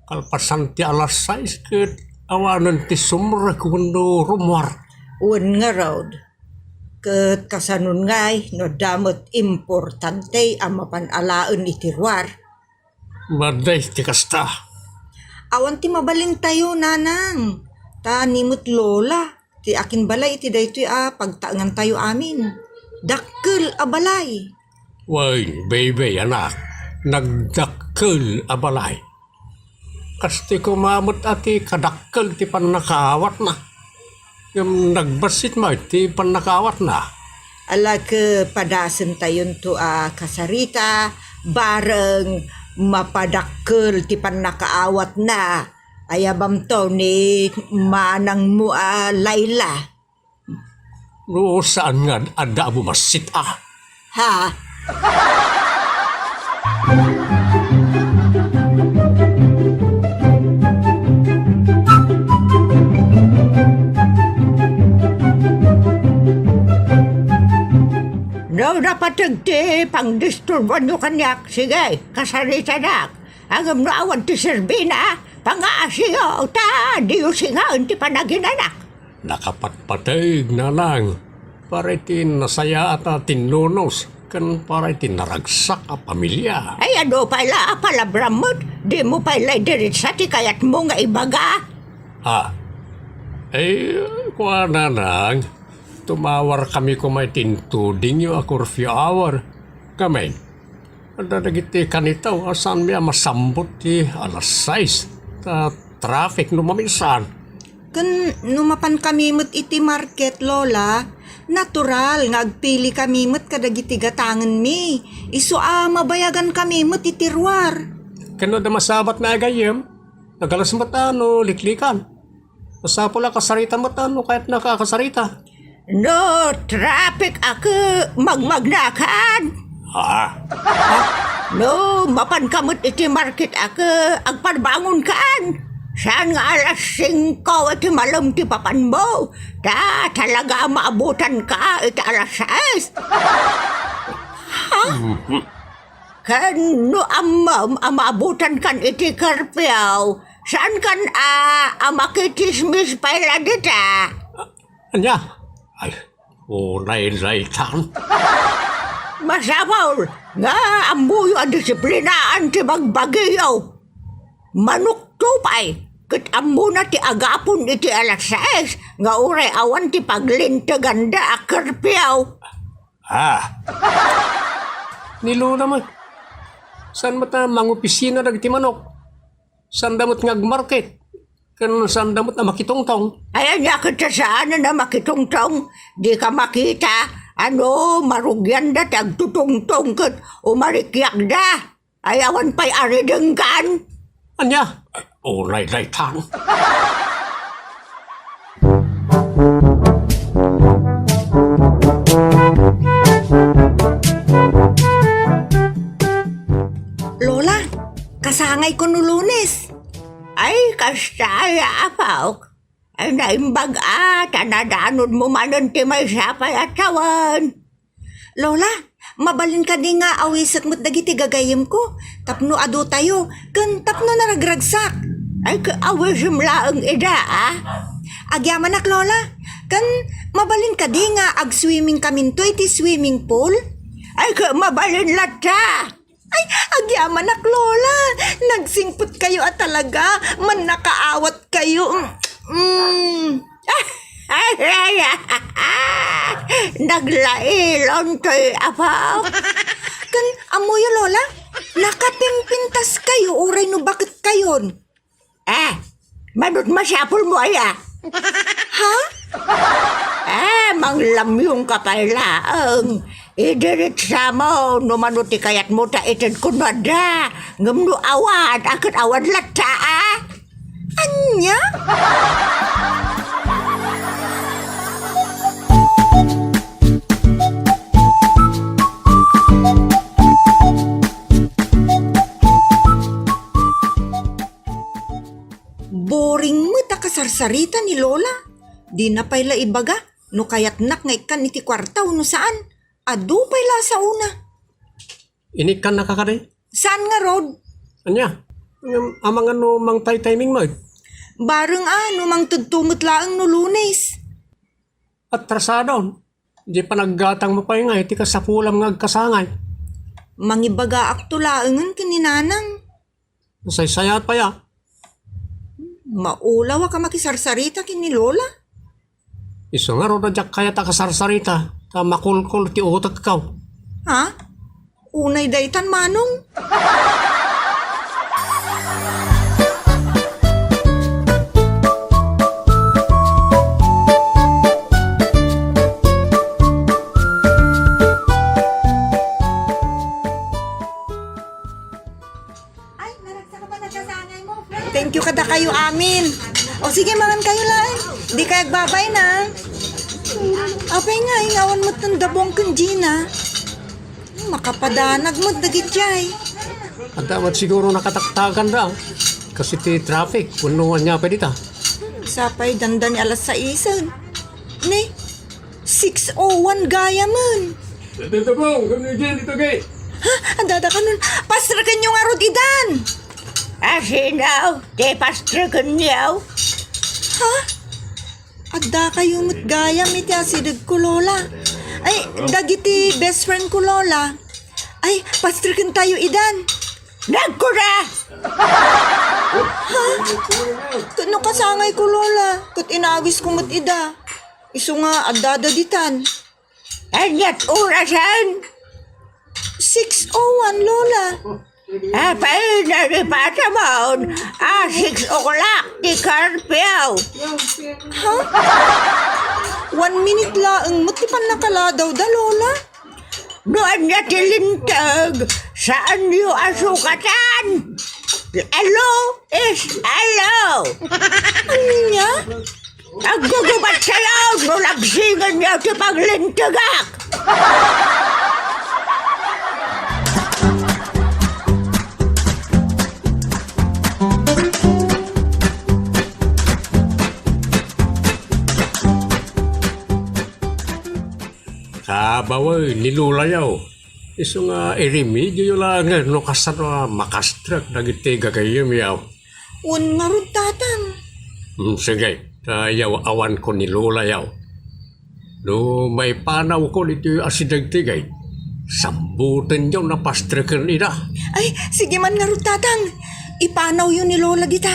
Kalpasan ti alas 6 ket awanan ti sumra kuno rumwar. Un nga road. Kat kasanun ngay, no damot importante ang mapanalaan itirwar. Maday ti kasta. Awan ti mabalin tayo, nanang. Ta nimot lola. Ti akin balay, ti daytoy pagtaangan tayo amin. Dakkel a balay. Way, baby, anak. Nagdakkel abalay. Kasti kumamot ati kadakkel ti panakawat na. Yung nagbasit mo ti panakawat na. Ala ke padasen tayon to kasarita bareng mapadakkel ti panakaawat na ayabam to ni manang mo Laila. No, saan nga ada mo masit Ha? No, dapat ti pang disturban nyo kanyak. Sige, kasarita nak. Agam no awan ti Serbina. Pangaasiyo, ta, diyo singaon ti panaginanak. Nakapatpatay na lang. Para itin nasaya at tinlunos. Kan para itin naragsak a pamilya. Ay, ano pala, palabramot. Di mo pala diritsa ti kayat mo nga ibaga. Ha? Eh, kuha na lang. Tumawar kami may tintuding yung a curfew hour. Kami. Ada nagiti kanito, asan miya masambot ti alas 6. Ta traffic no maminsan. Kan numapan kami mo't iti market, Lola. Natural, nga agpili kami mo't kadagiti gatangan mi. Iso mabayagan kami mo't itirwar. Kano da masabat na agayem? Nagalas matano, liklikan. Masapula kasarita matano kahit nakakasarita. No, traffic ako magmagnakan. Ha? No, mapan kamot iti market ako agparbangon kan. Saan nga alas 5 iti malam ti papan mo. Talaga maabutan ka iti alas 6. Ha? Kan no maabutan kan iti karpiaw. Saan kan makitismis pala dita? Anya? Ay, unay-laytan. Masabaw nga ambuyo ang disiplinaan ti magbagiyaw. Manok tupay, kat ambo na ti agapon iti alas 6, nga uray awan ti paglintaganda akarpiyaw. Nilo naman. San mata mangopisina dagiti manok? San damot ngagmarket? Kan saan damot na makitongtong? Ayan niya kita saan na makitongtong. Di ka makita. Marugyan da tagtutongtong kat umarikyak da. Ayawan pa'y aridenggan. Anya? Unay-laytan. Lola, kasangay ko no Lunes. Ay, kastaya apaw. Ay, naimbag tanadanon mo manon ti may sapay at tawan. Lola, mabalin ka di nga awisak mo't dagiti gagayim ko. Tapno ado tayo, kan tapno naragragsak. Ay, kaawisim laang ida, Agyaman ak, Lola. Kan mabalin ka di nga ag-swimming kaminto iti swimming pool. Ay, mabalin lata. Ay, agyaman ak, Lola. Nagsingpot kayo at talaga. Man nakaawat kayo. Naglailon to'y apaw. Kan amoy Lola, nakapimpintas kayo. Uray no bakit kayon? Manot masyapol mo Ha? Manglamyong ka pala. Idiritsa mo, numanuti kayat mo ta itin kunwada. Ngamno awad, akit awad lata, Anya? Boring mo ta kasarsarita ni Lola. Di na payla ibaga, no kayat nak nga ikan iti kwartaw no saan. Adu payla sa una. Inikan na kakaday? Saan nga Rod? Anya? Amang mang timing mo? Bareng mang tugtungot laang no Lunes. At trasadon. Di pa naggatang mo pa nga, iti ka sa pulang ngagkasangay. Mangibaga akto laangan kininanang. Nasaysayat pa ya. Maulaw ka makisarsarita kini Lola. Iso nga ro na jak kaya ta kasarsarita. Ta makulkul ti utak kaw. Ha? Unay daytan manong? Thank you kada kayo amin. O sige, mangan kayo lang. Di kayo babay na. Apay nga, ingawan mo itong dabong kong Gina. Makapadanag mo, dagit jay. At dapat siguro nakataktakan da. Kasi ti traffic, punuan niya pa dito. Sapay dandan ni alas 6. Ni, 6:01 gaya man. Dito po, kami dyan dito kay. Ha? Andada ka nun. Pastrakan yung arod idan. Asinaw, di pastrikan niyaw. Ha? Adda kayo mo't gaya iti asidag ko lola. Ay, dagiti best friend ko lola. Ay, pastrikan tayo idan. Nagkura! Kano kasangay ko lola. Kat inawis ko mo't ida. Iso nga adada ditan. Anyat orasan. 6:01 lola. Apay na ni Patamon. 6 o'clock di karpiyaw. Ha? 1 minute laang mo't ipan nakaladaw da lola. Doon niya tilintag. Saan niyo asukatan? Hello is hello. Ano niya? Naggugubat sa'yo. Nulagsingan niya ti paglintagak. Kabaway, nilulayaw. Iso nga iremedyo yung lang no kasano makastrak dagiti gagayam yaw. Un marud tatan. Sige, tayaw awan ko nilulayaw. No may panaw ko dito asidagtigay. Sambutan yaw na pastrakan ida. Ay, sige man nga tatan. Ipanaw yun ni lola dita.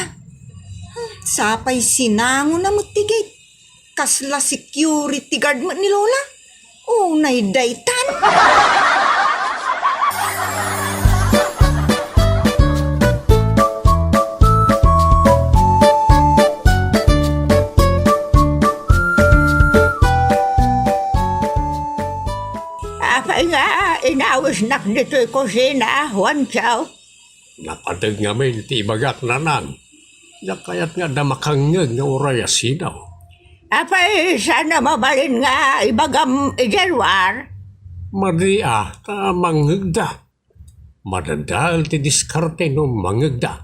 Sapay sinango na mutigay. Kasla security guard mo ni lola. Oh, naidaytan. Apay nga, inawis nak dito'y kusina, Juan Chow. Napadag nga may ti bagak nanan. Yakayat nga damakangag nga oray asinaw. Apay, sana mabalin nga ibagam ijelwar. Maria, ta manggda. Madadal ti diskarte no manggda.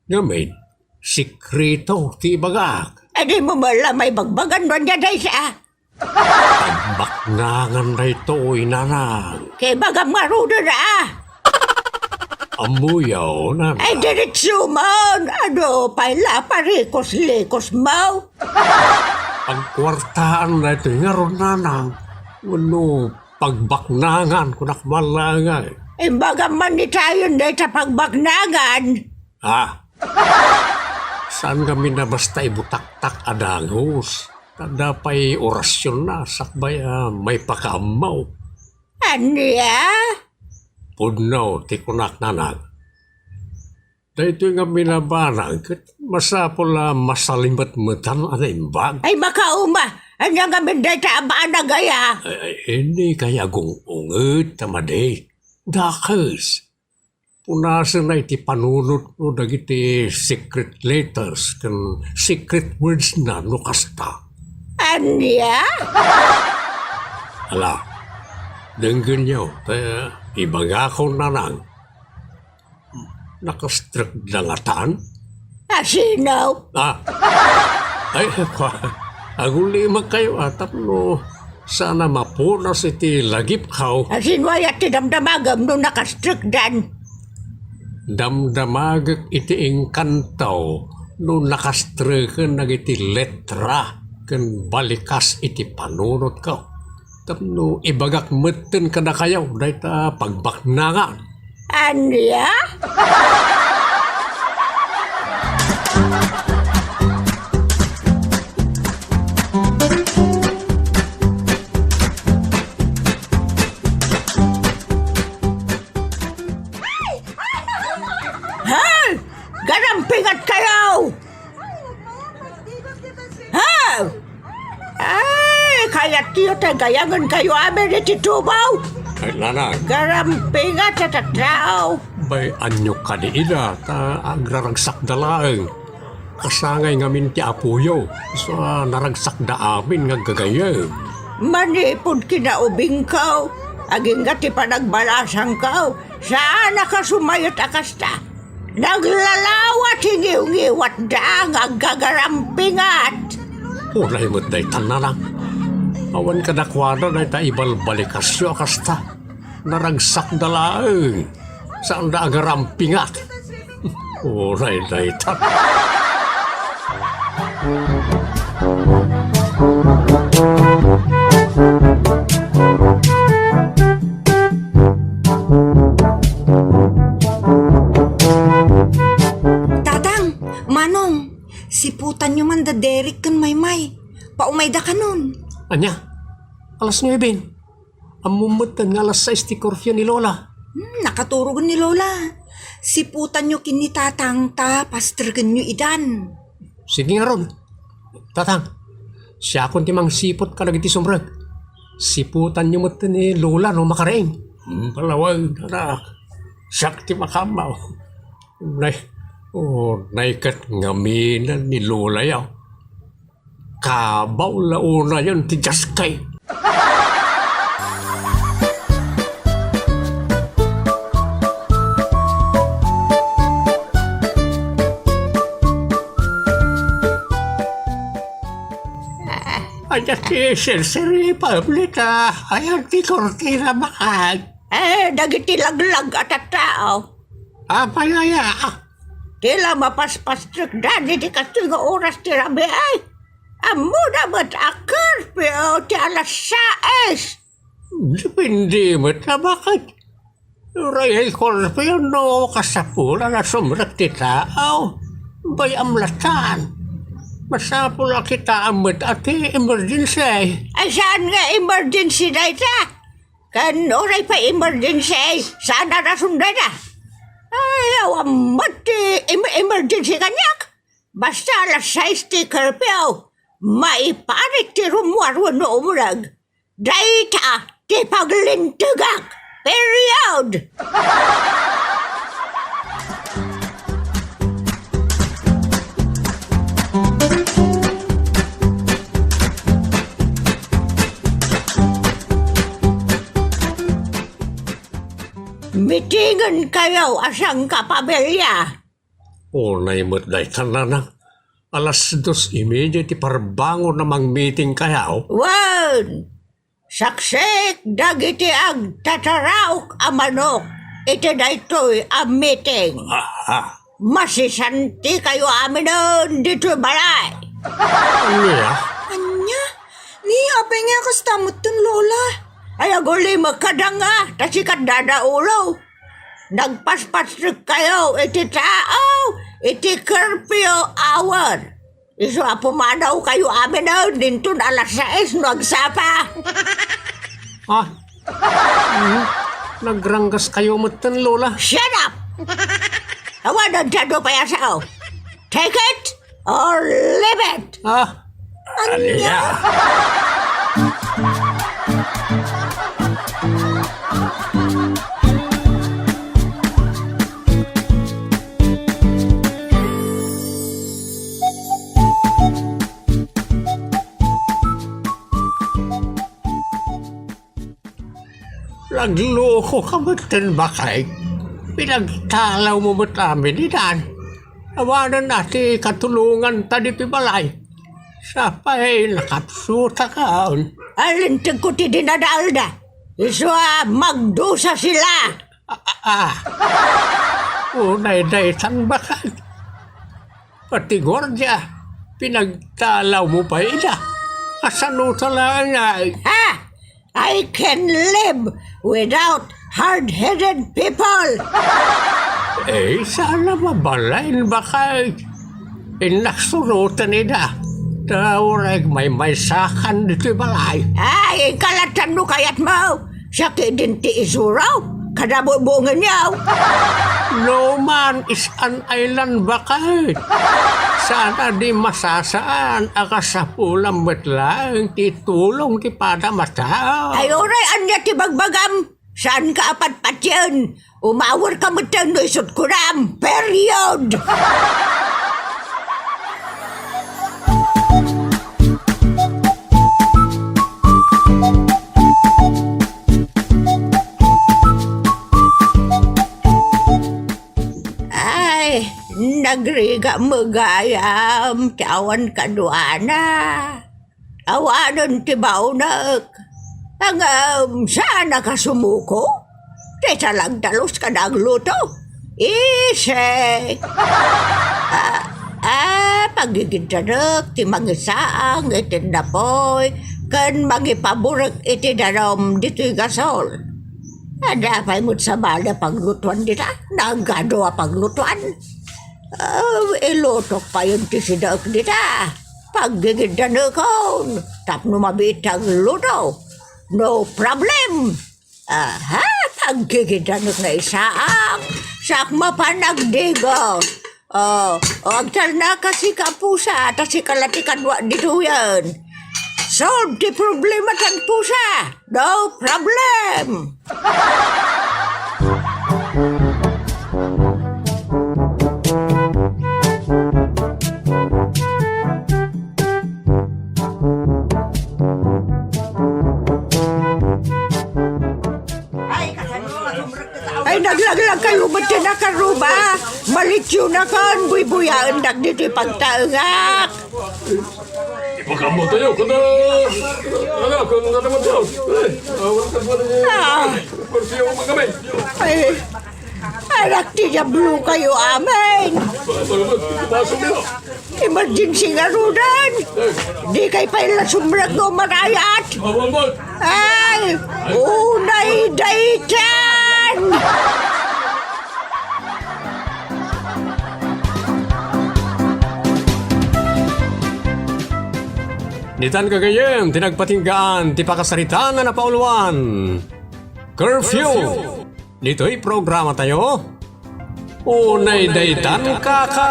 Nga may sikreto ti bagak. E di mo mala may bagbagan doon niya day siya. Baknangan na ito inanang. Kay bagam nga rudo na Amuyaw na Ay, diretso man. Ano, paila parikos-likos mo. Pagkwartaan na ito nga ron nanang. Ano, pagbaknangan ko nakmalangay. Imbaga man ni tayo na sa pagbagnagan. Ha? Saan kami na basta ibutaktak adangos? Kada pa'y orasyon na sakbay may pakamaw. Aniya? Pudnaw, tikunak nanang. Dahito nga minabanang, masapol masalimat-matan ang imbag. Ay, makauma. Anya nga minday ta abaan na gaya. Hindi kaya kung unget tamade. Dakas. Punasan na iti panunot mo dagiti secret letters kan secret words na no kasta. Aniya? Ala, denggan niyo, ibaga ko nanang. Nakastrek langatan? Asinaw? Ay, agul lima kayo atap no. Sana mapunas iti lagip kaw. Asinwayat ti damdamagam no nakastrikdan. Damdamagak iti engkantaw no nakastrekan nagiti letra ken balikas iti panunot kaw. Tapno ibagak meten kada kayaw dayta pagbaknangan. Aniya? Hal! Garampingat kayo! Hal! Ay, kaya tiyo tagayangan kayo amin iti tubaw. Ay, nanang, Garampingat sa tatraw. Bay, anyo ka di ina, ta agraragsak da laeng. Kasangay ngamin ti apuyo, so naragsak da amin nga gagaya. Manipod kinaubing ka. Aging nga ti panagbalasang ka. Saan ka sumayot akasta? Naglalawat hingiw-ngiwat da nga gagarampingat. Unay mo't day tanarang. Awan ka nakwada na ta ibalbalikasyo kasta. Naragsak da laeng. Saan da agarampingat? Unay day tanarang. Tatang, Manong, siputan nyo man da Derek kan Maymay. Paumay da ka nun. Anya, alas 9. Amumot kan nga alas 6 ti korfyo ni Lola. Nakaturugan ni Lola. Siputan nyo kini tatang ta, pastergan nyo idan. Sige nga ron. Tatang, siya akong timang sipot ka lagi ti sumrag. Siputan niyo mo ni Lola no makaraing. Palawag, anak. Siyak ti makamaw. Naikat ngaminan ni Lola yaw. Kabaw launa yun ti Jaskay. Ayan ti Sir Public ayan ti Cortina Bakag. Dagiti laglag at at tao. Payaya. Tila mapaspastruk dani di kastoy nga oras ti rabi ay. Amo na ba't akar pero ti alas 6. Depende mo na bakit. Rayay Corpio no kasapula na sumrat ti tao. Bay amlatan. Masapula kita amat ati emergency. Ay saan nga emergency na ita? Kan oray pa emergency, saan na nasundan na? Ay, awamat emergency kanyak. Basta alas 6 ti curfew, maiparit ti rumwarwan no umurag. Daita ti paglintugak. Period. Mitingan kayo asang kapabelya. Unay mo't day tananang. Alas 2:30 ti parbangon namang meeting kayaw. Wan! Saksik dagiti ag tataraok a manok. Iti daytoy a meeting. Masisanti kayo amin nun dito balay. Anya? Anya, ni apay nga kastamot tun Lola. Ay aguli magkadanga, tasikat dadaulo. Nagpaspastrik kayo, iti tao, iti curfew hour. Iso pumanaw kayo amin na, dinto na alas 6, nagsapa. Nagranggas kayo matan, Lola. Shut up! Awan ang tado pa yasaw. Take it or leave it. Anya? Nagloko ka matan bakay. Pinagtalaw mo ba't amin inan? Awanan natin katulungan tadi balay. Sapay nakapsuta ka. Alintig ko ti dinadalda. Iswa magdusa sila. Unay-day san bakay. Pati gordya, pinagtalaw mo pa ina. Kasanuta lang ay. Ha? I can live without hard-headed people. Sana mabalain bakay. Inaksurutan nila. Tawag may sakan dito balay. Ay, kalatan mo kayat mo. Siya kidinti isuraw. Kadabubungan niyaw. No man is an island bakay. Sana di masasaan akasapulang betlang titulong ti pada matao. Ay, oray, anya ti bagbagam. Saan ka apat-pat yun? Umawar ka matang no isot ko ram. Period! Ay, nagriga magayam. Kawan kaduana. Awanon ti baunak. Ang sana ka sumuko? Tesa lang talos ka nagluto. Ise. Pagigitanak ti mangisaang iti napoy. Kan mangipaburak iti darom dito'y gasol. Adapay mo't sa bala paglutuan dita. Nagado paglutuan. Ilutok pa yun ti sidak dita. Pagigitanak tapno mabitang luto. No problem. Aha, pagkikitanok na isaak. Sak mapanagdigo. Agtal na kasi kapusa. Tasi kalatikan wa dito yan. Solve the problema tan pusa. No problem. Ay, naglaglag kayo ba't tinakaruba? Malitsyo na kan, buy-buyaan dag dito pagtaangak. Ipagkamot tayo, kung na naman daw. Wala ka ba na kursiyo mo kami? Ay, anak tiyablo kayo amin. Pasok nyo. Emergency nga rudan. Di kay paila sumrag no marayat. Awal mo. Ay, unay daytan. Nitan kagayem, tinagpatinggaan, ti pakasaritaan na napauluan. Curfew! Dito'y programa tayo. Unay daytan kaka.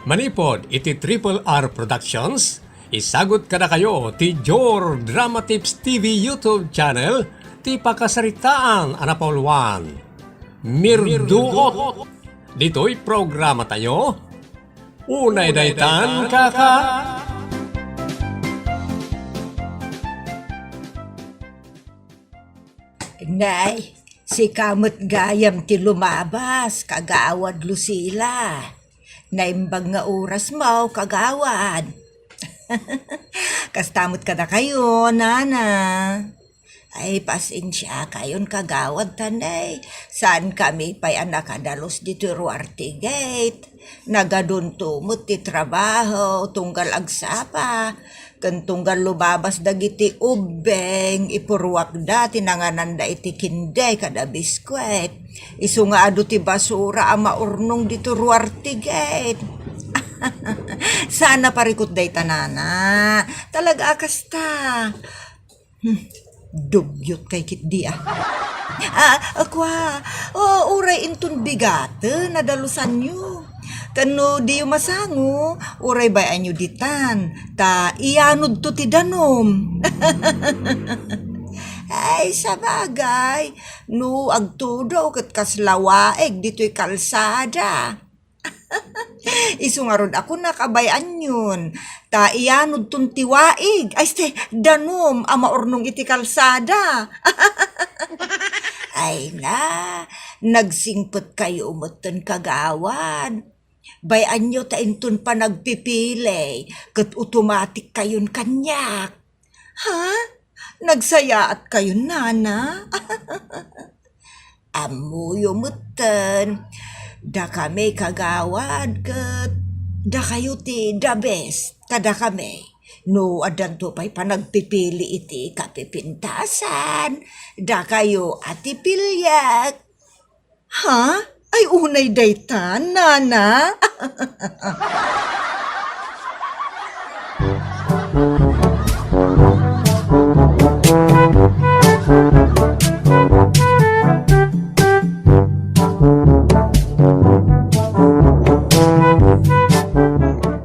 Manipod, iti Triple R Productions. Isagot kada kayo ti Jor Drama Tips TV YouTube channel ti pakasaritaan anapauluan. Mirduot. Dito'y programa tayo. Unay daytan kaka. Nay, si kamot gayam ti lumabas, kagawad Lucila. Naimbang nga oras mo, kagawad. Kastamot ka na kayo, nana. Ay, pasensya kayon kagawad tanay. Saan kami pa'y nakadalos dito Ruarte Gate. Nagadun tumot ti trabaho, tunggal agsapa. Kan tunggal lubabas dagiti ubeng, ipurwak da, tinanganan da iti kinday kada biskwet. Isu nga adu ti basura ama urnong dito Ruarte Gate. Sana parikot day tanana. Talaga akasta. Dugyot kay kitdi akwa, uray intun bigate, nadalusan nyo. Kano di masango, uray bayan nyo ditan, ta iyanod to ti danom. Ay, sabagay, no agtudo kat kaslawaeg dito'y kalsada. Isu nga rod ako nakabayan yun. Ta iyanod tun tiwaig. Ay, danom, ama ornong iti kalsada. Ay na, nagsingpot kayo umutan kagawan. Bayan nyo ta intun pa nagpipili. Kat automatic kayon kanyak. Ha? Nagsayaat kayo, nana? Amuyo mutan. Da kami kagawad kat da kayo ti da best kada kami. No adan to pa'y panagpipili iti kapipintasan. Da kayo ati pilyak. Ha? Ay unay daytan, nana?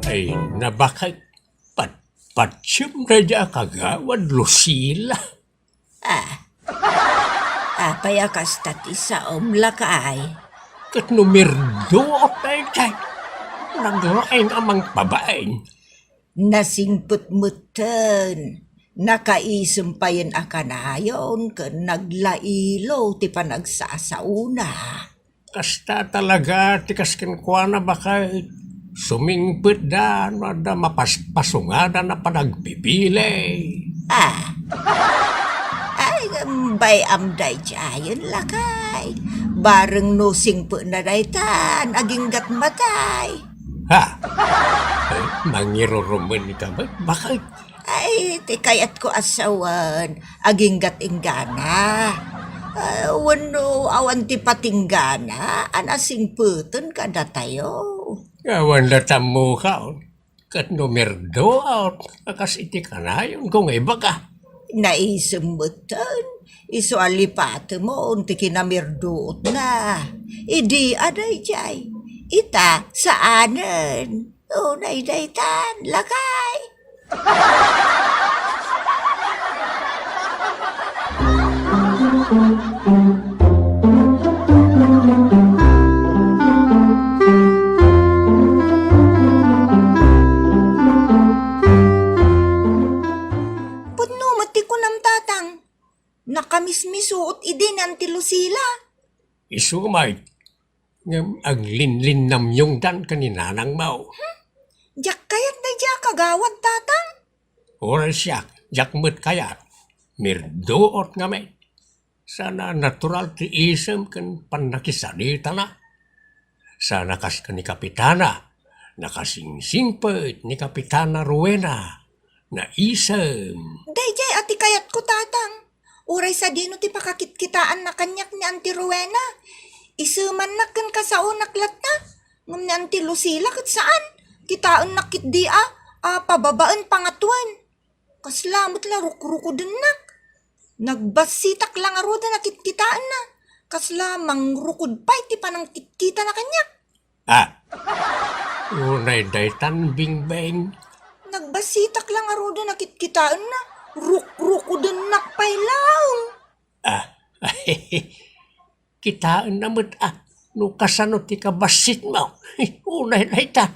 Ay, nabakay. Patsyem na dya kagawad, Lucila. Apay akas tati sa umlakay. Kat numirdo at ay chay. Naglaing amang pabain. Nasingput-mutan. Nakaisumpayan akanayon ka naglailo ti panagsasauna. Kasta talaga tikas kenkwana bakay sumingpit da mapaspasunga na panagpipili. Ay, gambay amday jayon lakay. Bareng nosing po na daytan, aginggat matay. Ha? Ay, mangiruruman ka ba? Bakit? Ay, tikayat ko asawan, aginggat inggana. Wano awan ti patinggana, anasing puton kada tayo. Awan na tamo ka. Kat numerdo out. Akas iti ka na yun kung iba ka. Naisumutan, iso alipate mo, unti kinamirduot na. Idi aday jay, ita saanan. Unay daytan, lakay. Pudno, mati ko nam tatang. Nakamismisuot idin ang ti Lucila. Isumay. Ngam ang linlin nam yung dan kaninanang mau. Jak kayat na jak kagawad tatang. Oras siya, jakmet kayat. Mirdoot nga may. Sana natural ti isem kan panakisanita na. Sana kas ka ni Kapitana. Nakasingsingpet ni Kapitana Rowena. Na isem. Dayjay ati kayat ko tatang. Uray sa dino ti pakakitkitaan na kanyak ni Auntie Rowena. Isuman na kan kasaon naklat na. Ngam ni Auntie Lucila kat saan? Kitaan nakit di pababaan pangatuan. Kaslamot la ruko-ruko din nak. Nagbasitak lang aro da nakitkitaan na. Kaslamang rukod pa iti panang kitkita na kanyak. Unay daytan bingbeng. Nagbasitak lang aro da nakitkitaan na. Ruk-ruko din nakpailaw. Kitaan naman no kasano ti kabasit mo. Unay daytan.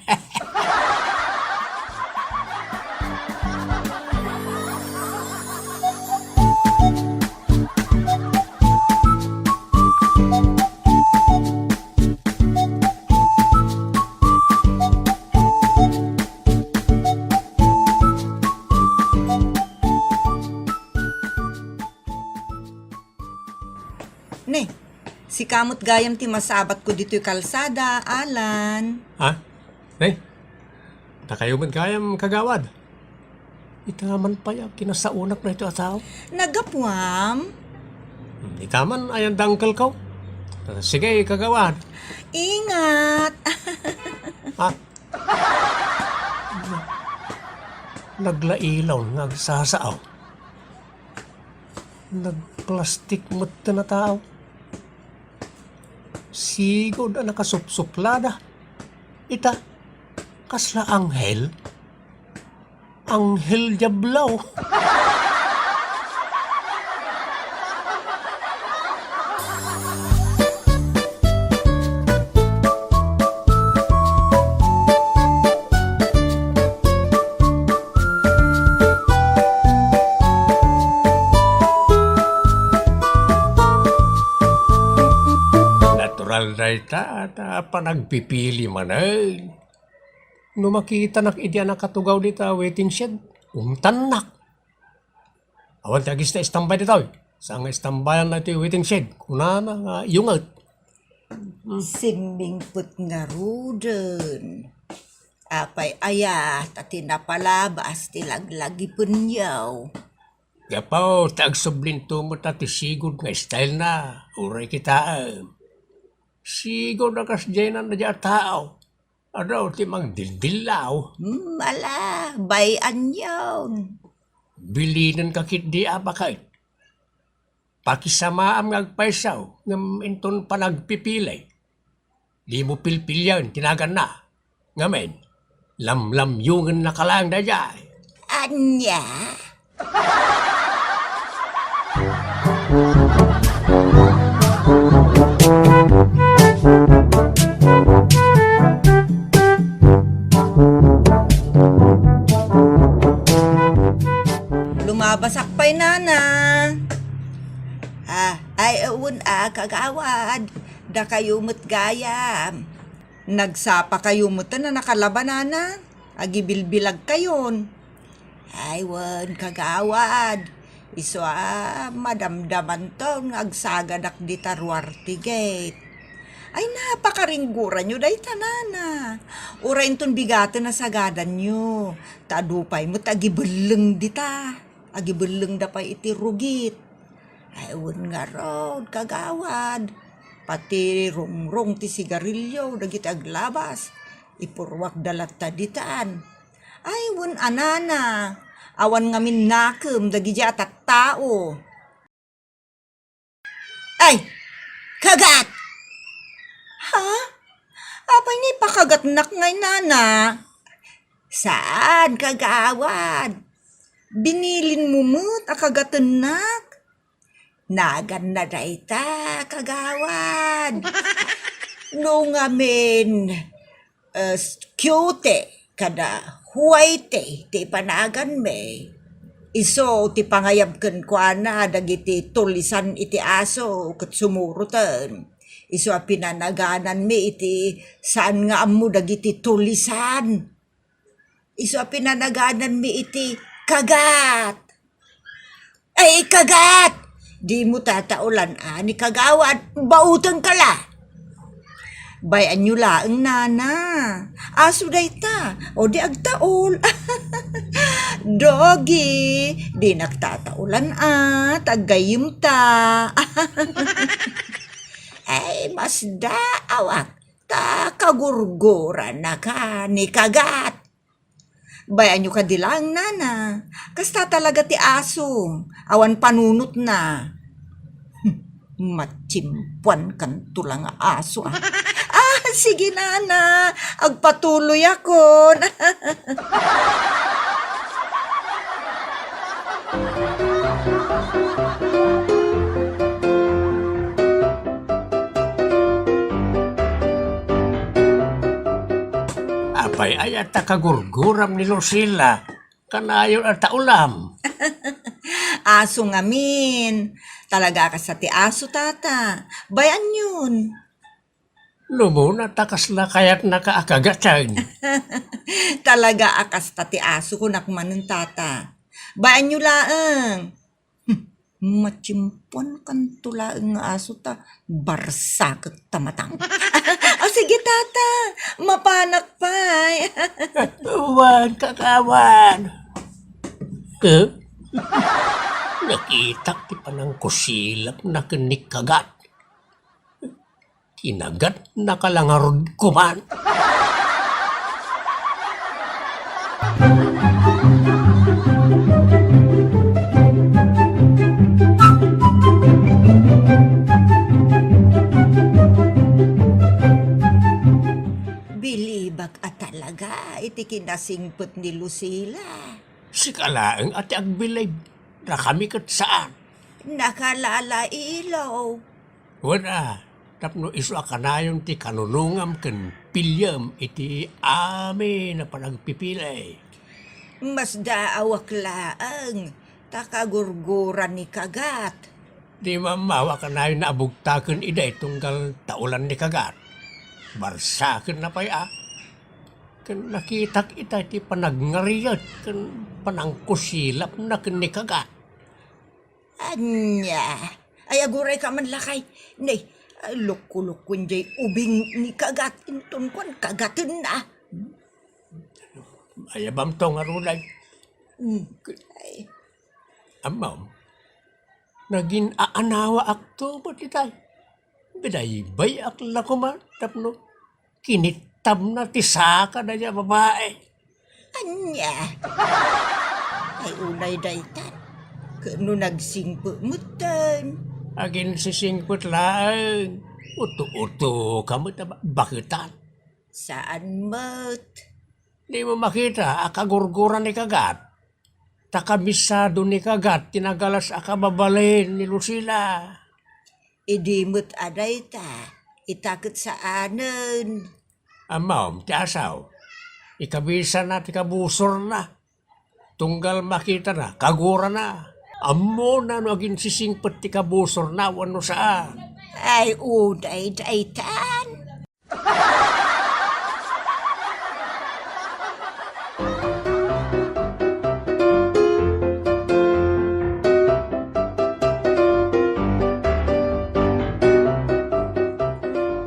Ne, si kamot gayam ti masabat ko dito yung kalsada, Alan. Eh? Takayo man kayam kagawad. Itaman pa yung kinasaunak na ito ataw. Nagapwam. Itaman ayan dangkal ko. Sige, kagawad. Ingat. Naglailaw, nagsasaaw. Nagplastik mo't na tao. Sigod na nakasupsuplada. Ita, kasla anghel. Anghel Diablaw. Natural na ita at panagpipili man ay. No makita nak idya na katugaw dita waiting shed, umtanak. Awan tagis na istambay dito. Sa nga istambayan na ito waiting shed, kuna na nga yungat. Simingput nga ruden. Apay ayat at tinapalabas tilaglagi punyaw. Gapaw, tagsublin mo tati sigod nga style na, uray kita. Sigod na kasdyanan na dya tao. Ano, timang dildilaw. Mala, bayan yun. Bilinan kakit di abakay. Pakisama ang nagpaisaw, ngam inton pa nagpipilay. Di mo pilpilyan, tinagan na. Ngamen, lamlam yungan na kalang na dyan. Anya? Lumabasak pa'y nana. Ay awon kagawad. Da kayo gayam. Nagsapa kayo na nakalaban nana. Agibilbilag kayon. Ay wan kagawad. Iso madamdaman to agsagadak di Taruarte Gate. Ay napakaringguran nyo day tanana. Urayin ton bigatan na sagadan nyo. Tadupay mo tagibeleng dita. Agibeleng da pa iti rugit. Ay un nga rod kagawad. Pati rong ti sigarilyo dagiti aglabas. Ipurwak dalat taditaan. Ay un anana. Awan ngamin nakem dagi atat tao. Ay kagat! Ha? Apay ni pakagatnak ngay nana? Saan kagawad? Binilin mo mo't akagatenak? Nagan na dayta kagawad. No ngamin cute kada huwayte ti panagan me. Iso ti pangayab ken kuana dagiti tulisan iti aso ket sumuruten. Iso pinanaganan mi iti saan nga ammo dagiti tulisan. Iso pinanaganan mi iti kagat. Ay kagat! Di mo tataulan ni kagawad, bautang kala. Bayan nyo laeng nana. Aso day ta. O di agtaol. Dogi. Di nagtataulan tagayim ta. Ay mas daawak. Ta kagurguran na ka ni kagat. Bayan nyo kadilang nana. Kasta talaga ti aso. Awan panunot na. Matsimpuan kan tulang aso sige nana, agpatuloy ako. Apay ay at kagurguram ni Lucila. Kanayon at taulam. Aso ngamin. Talaga ka sa ti aso tata. Bayan yun. Lumuna takas na kaya't nakaakagatan. Talaga akas tati aso ko nakmanin tata. Bayan nyo laeng. Machimpon kan tulaeng nga aso ta. Barsak tamatang. Sige tata. Mapanak pa. Huwag kakawan. Nakita ti panang kusilap na kinikagat. Kinagat na kalangarod kuman. Bilibag talaga iti kinasingput ni Lucila. Si kalaeng ati agbilay na kami kat saan. Nakalala ilaw. Wala. Tapno iso akanayon ti kanunungam ken pilyam iti amin na panagpipilay. Mas daawak laang. Takagurguran ni kagat. Di mamawa kanayon na abugtaken ida tunggal taulan ni kagat. Barsaken na paya. Ken nakitak ita ti panagngariat ken panangkusilap na ken ni kagat. Anya. Ay aguray ka man lakay. Nay. Lukko-lukkon jay ubing ni kagat. Intun kon kagatin na. Ayabam to nga runay. Ay. Amam, naging aanawa akto ba't itay? Bidaybay akla ko man, tapno. Kinitam na tisaka na niya babae. Anya. Ay unay daytan. Kano nagsingpo mo tan. Agin sisingpot lang. Uto-uto kamot na bakitan. Saan mo't? Di mo makita, akagurguran ni kagat. takabisado ni kagat tinagalas akababalin ni Lucila. Idimot aday ta. Itakot sa anan. Amaw, ti asaw. Ikabisa na, ti kabusor na. Tunggal makita na, kagura na. Amo na no aging sisingpet ti kabusor na, wano saan. Ay, uday daytan.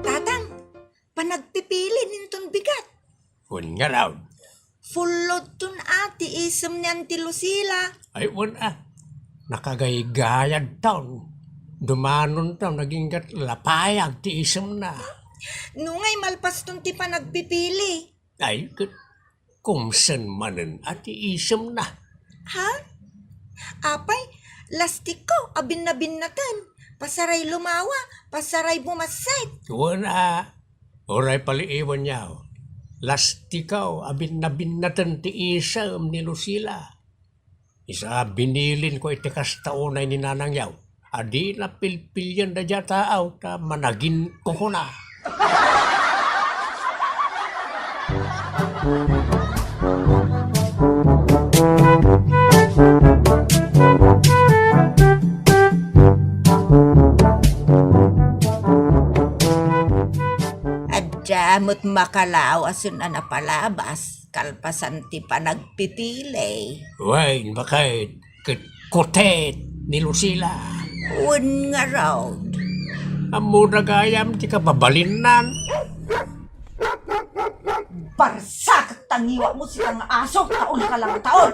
Tatang, panagpipili ninton bigat. Wan nga raw. Fulod tun ati isem niyan ti Lucila. Ay, wan nakagaygayad taon. Dumanon taon, naging gat lapayag ti isem na. Nungay malpas tun ti panagpipili. Ay, kumsen manen at ti isem na. Ha? Apay, lastik ko, abin na binatan. Pasaray lumawa, pasaray bumasay. Wan oray paliiwan niya. Lastikaw, abin na binatan ti isem ni Lucila. Isa binilin ko iti kastaunay ni Nanang Yaw. Adi na pilpilyan na dya taaw, ta managin ko na. Adamot makalaw asun na napalabas, kalpasan ti panagpipili. Wain, bakit kutet ni Lucila. Un nga raw. Amo nagayam ti kababalinan. Barsak tangiwa mo silang aso, taon ka lang taon.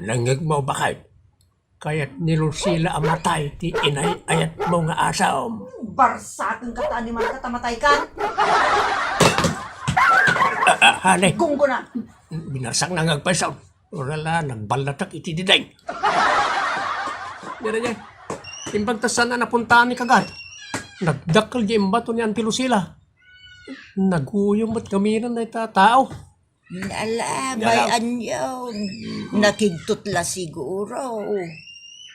Langag mo bakit? Kaya't ni Lucila amatay ti inay ayat mo nga asaom. Barsak ang kataan ni man katamatay ka. Hanay, Kung ko na. binarsak na ngagpasaw. Urala, nagbalatak iti diday. Dira dyan. Timbagtasan na napuntaan ni kagat. Nagdakal di imbato ni Auntie Lucila. Naguyong ba't kaminan na tao? Nalabay anyon. Nakigtutla siguro.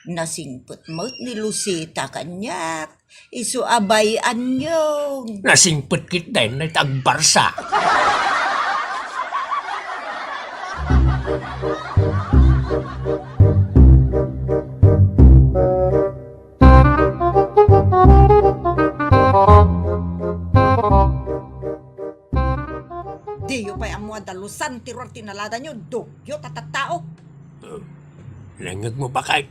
Nasingput mo ni Lucita kanyak. Isu abay anyon. Nasingpet kit din na tagbarsa. Diyo pa'y amwa dalusan tiror tinalada nyo. Dugyo tatatao. Langag mo ba kay?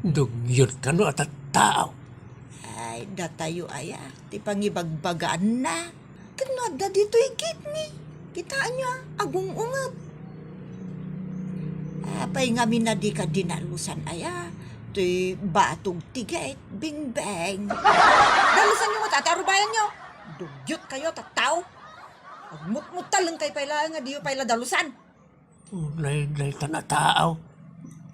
Dugyot ka no at tao. Ay, datayo aya. Ti pangibagbagaan na. Kanada dito ikit ni. Kitaan nyo agong ungap. Apay nga minadi ka dinalusan aya. Ti batog tigait, bing bang. Dalusan nyo mo tatarubayan nyo. Dugyot kayo tatao. Agmut-mutal lang kay payla nga diyo payla dalusan. Lay tanatao.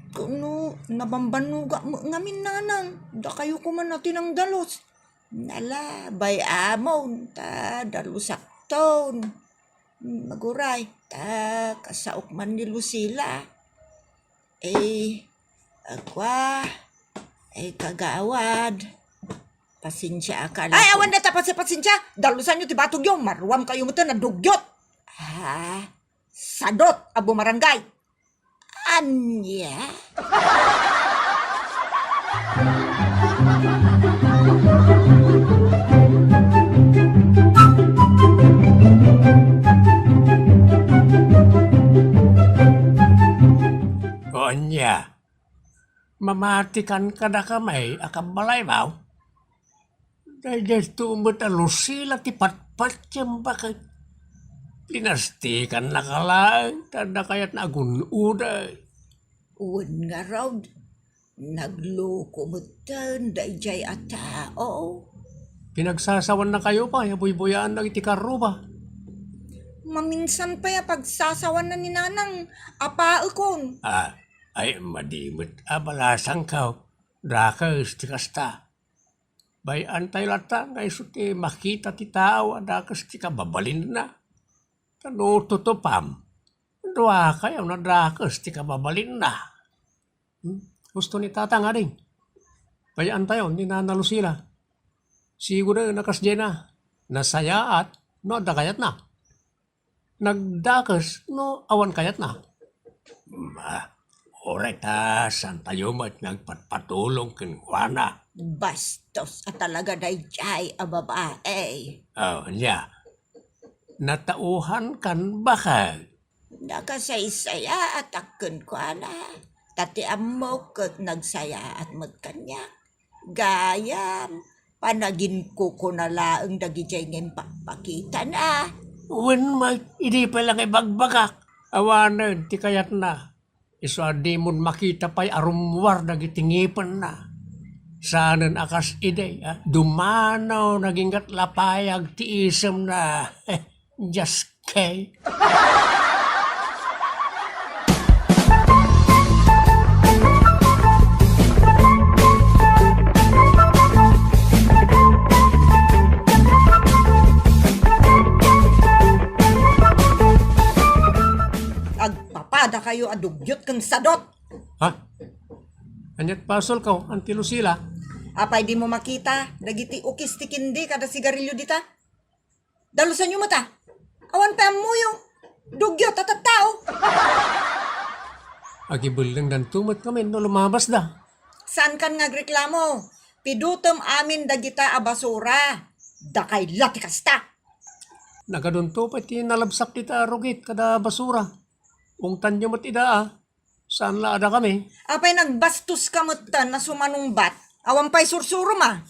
Kuno, nabambanuga mo ngamin nanang. Da kayo kuman natin ang dalos. Nala, bay amon, ta dalusak taon. Maguray, ta kasaok man ni Lucila. Agwa, kagawad. Pasensya ka lang. Ay, awan na ta pasensya. Dalusan nyo ti batog yung marwam kayo mo na dugyot. Sadot, abo marangay. Anya? Onya, mamatikan ka na kamay akabalay bao. Dahil tumot na Lucila ti patpat yung bakit. Pinastikan na ka lang, tanda kaya't nagunuday. Un nga raw, nagloko mo tan, dayjay at tao. Pinagsasawan na kayo pa, yabuy-buyaan lang iti karo ba? Maminsan pa ya pagsasawan na ni nanang, apaekon. Ay madimot, abalasang ka, drakas ti kasta. Bay antay lata, ngay suti makita ti tao, adakas ti kababalin na. Kano tutupam, Dua kayo na dakas, ti ka babalin na. Gusto ni tata nga din. Bayaan tayo, ni Nana Lucila. Siguro nakasdya na. Nasaya at no dakayat na. Nagdakas no awan kayat na. Alright, saan tayo mat nagpatpatulong kinwana? Bastos at talaga dayjay a babae. Nya. Natauhan kan bakal. Nakasaysaya at akon ko na. Tati amo kat nagsaya at magkanya. Gayam, panagin ko na laang dagijay ngayon pakita na. When hindi pa lang ibagbagak. Awanan, ti kayat na. Iso di mo makita pa'y arumwar nagitingipan na. Saanan akas iday, dumanaw nagingat lapayag ti isem na. Just kay. Agpapada kayo adugyot kang sadot. Ha? Anyat pasol ka, Auntie Lucila. Apay di mo makita, dagiti ukis ti kindi kada sigarilyo dita. Dalusan nyo mata. Awan pa mo yung dugyot at tao. Agibul lang dan tumat kami no lumabas da. Saan kan nga reklamo? Pidutom amin dagita a basura. Dakay latikasta. Nagadunto pa ti nalabsak kita rugit kada basura. Ung tanyo mat ida saan la ada kami? Apay nagbastos ka mutan na sumanungbat. Awan pa'y sursuro ma.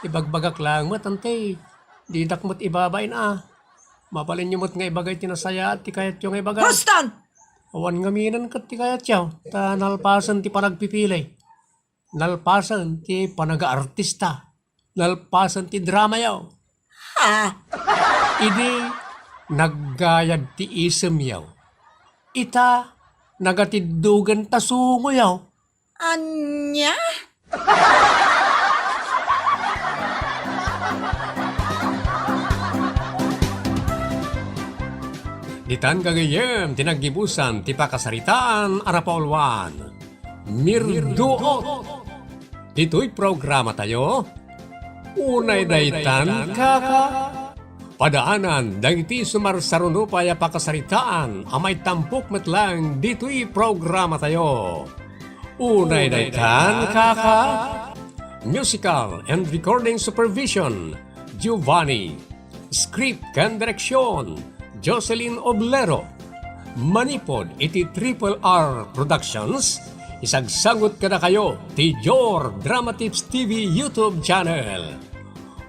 Ibagbagak lang mat ante. Didak mat ibabain Mapalin nyo mat nga ibagay tinasaya at ti kayat yung ibagay. Huston! Awan ngaminan kat ti kayat yaw. Ta nalpasan ti panagpipilay. Nalpasan ti panaga-artista. Nalpasan ti drama yaw. Ha? Idi naggayad ti isem yaw. Ita nagatiddugan ta sungo yaw. Anya? Ditan kagayem tinaggibusan ti pakasaritaan arapaulwan. Mirduot. Dito'y programa tayo. Unay daytan kaka. Padaanan dagiti sumarsaruno paya pakasaritaan amay tampok metlang dito'y programa tayo. Unay daytan kaka. Musical and recording supervision Giovanni. Script and direction Jocelyn Oblero. Manipod iti Triple R Productions. Isagsagot ka na kayo ti Jor Dramatips TV YouTube channel.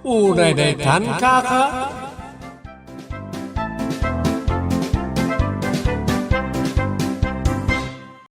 Unay daytan kaka.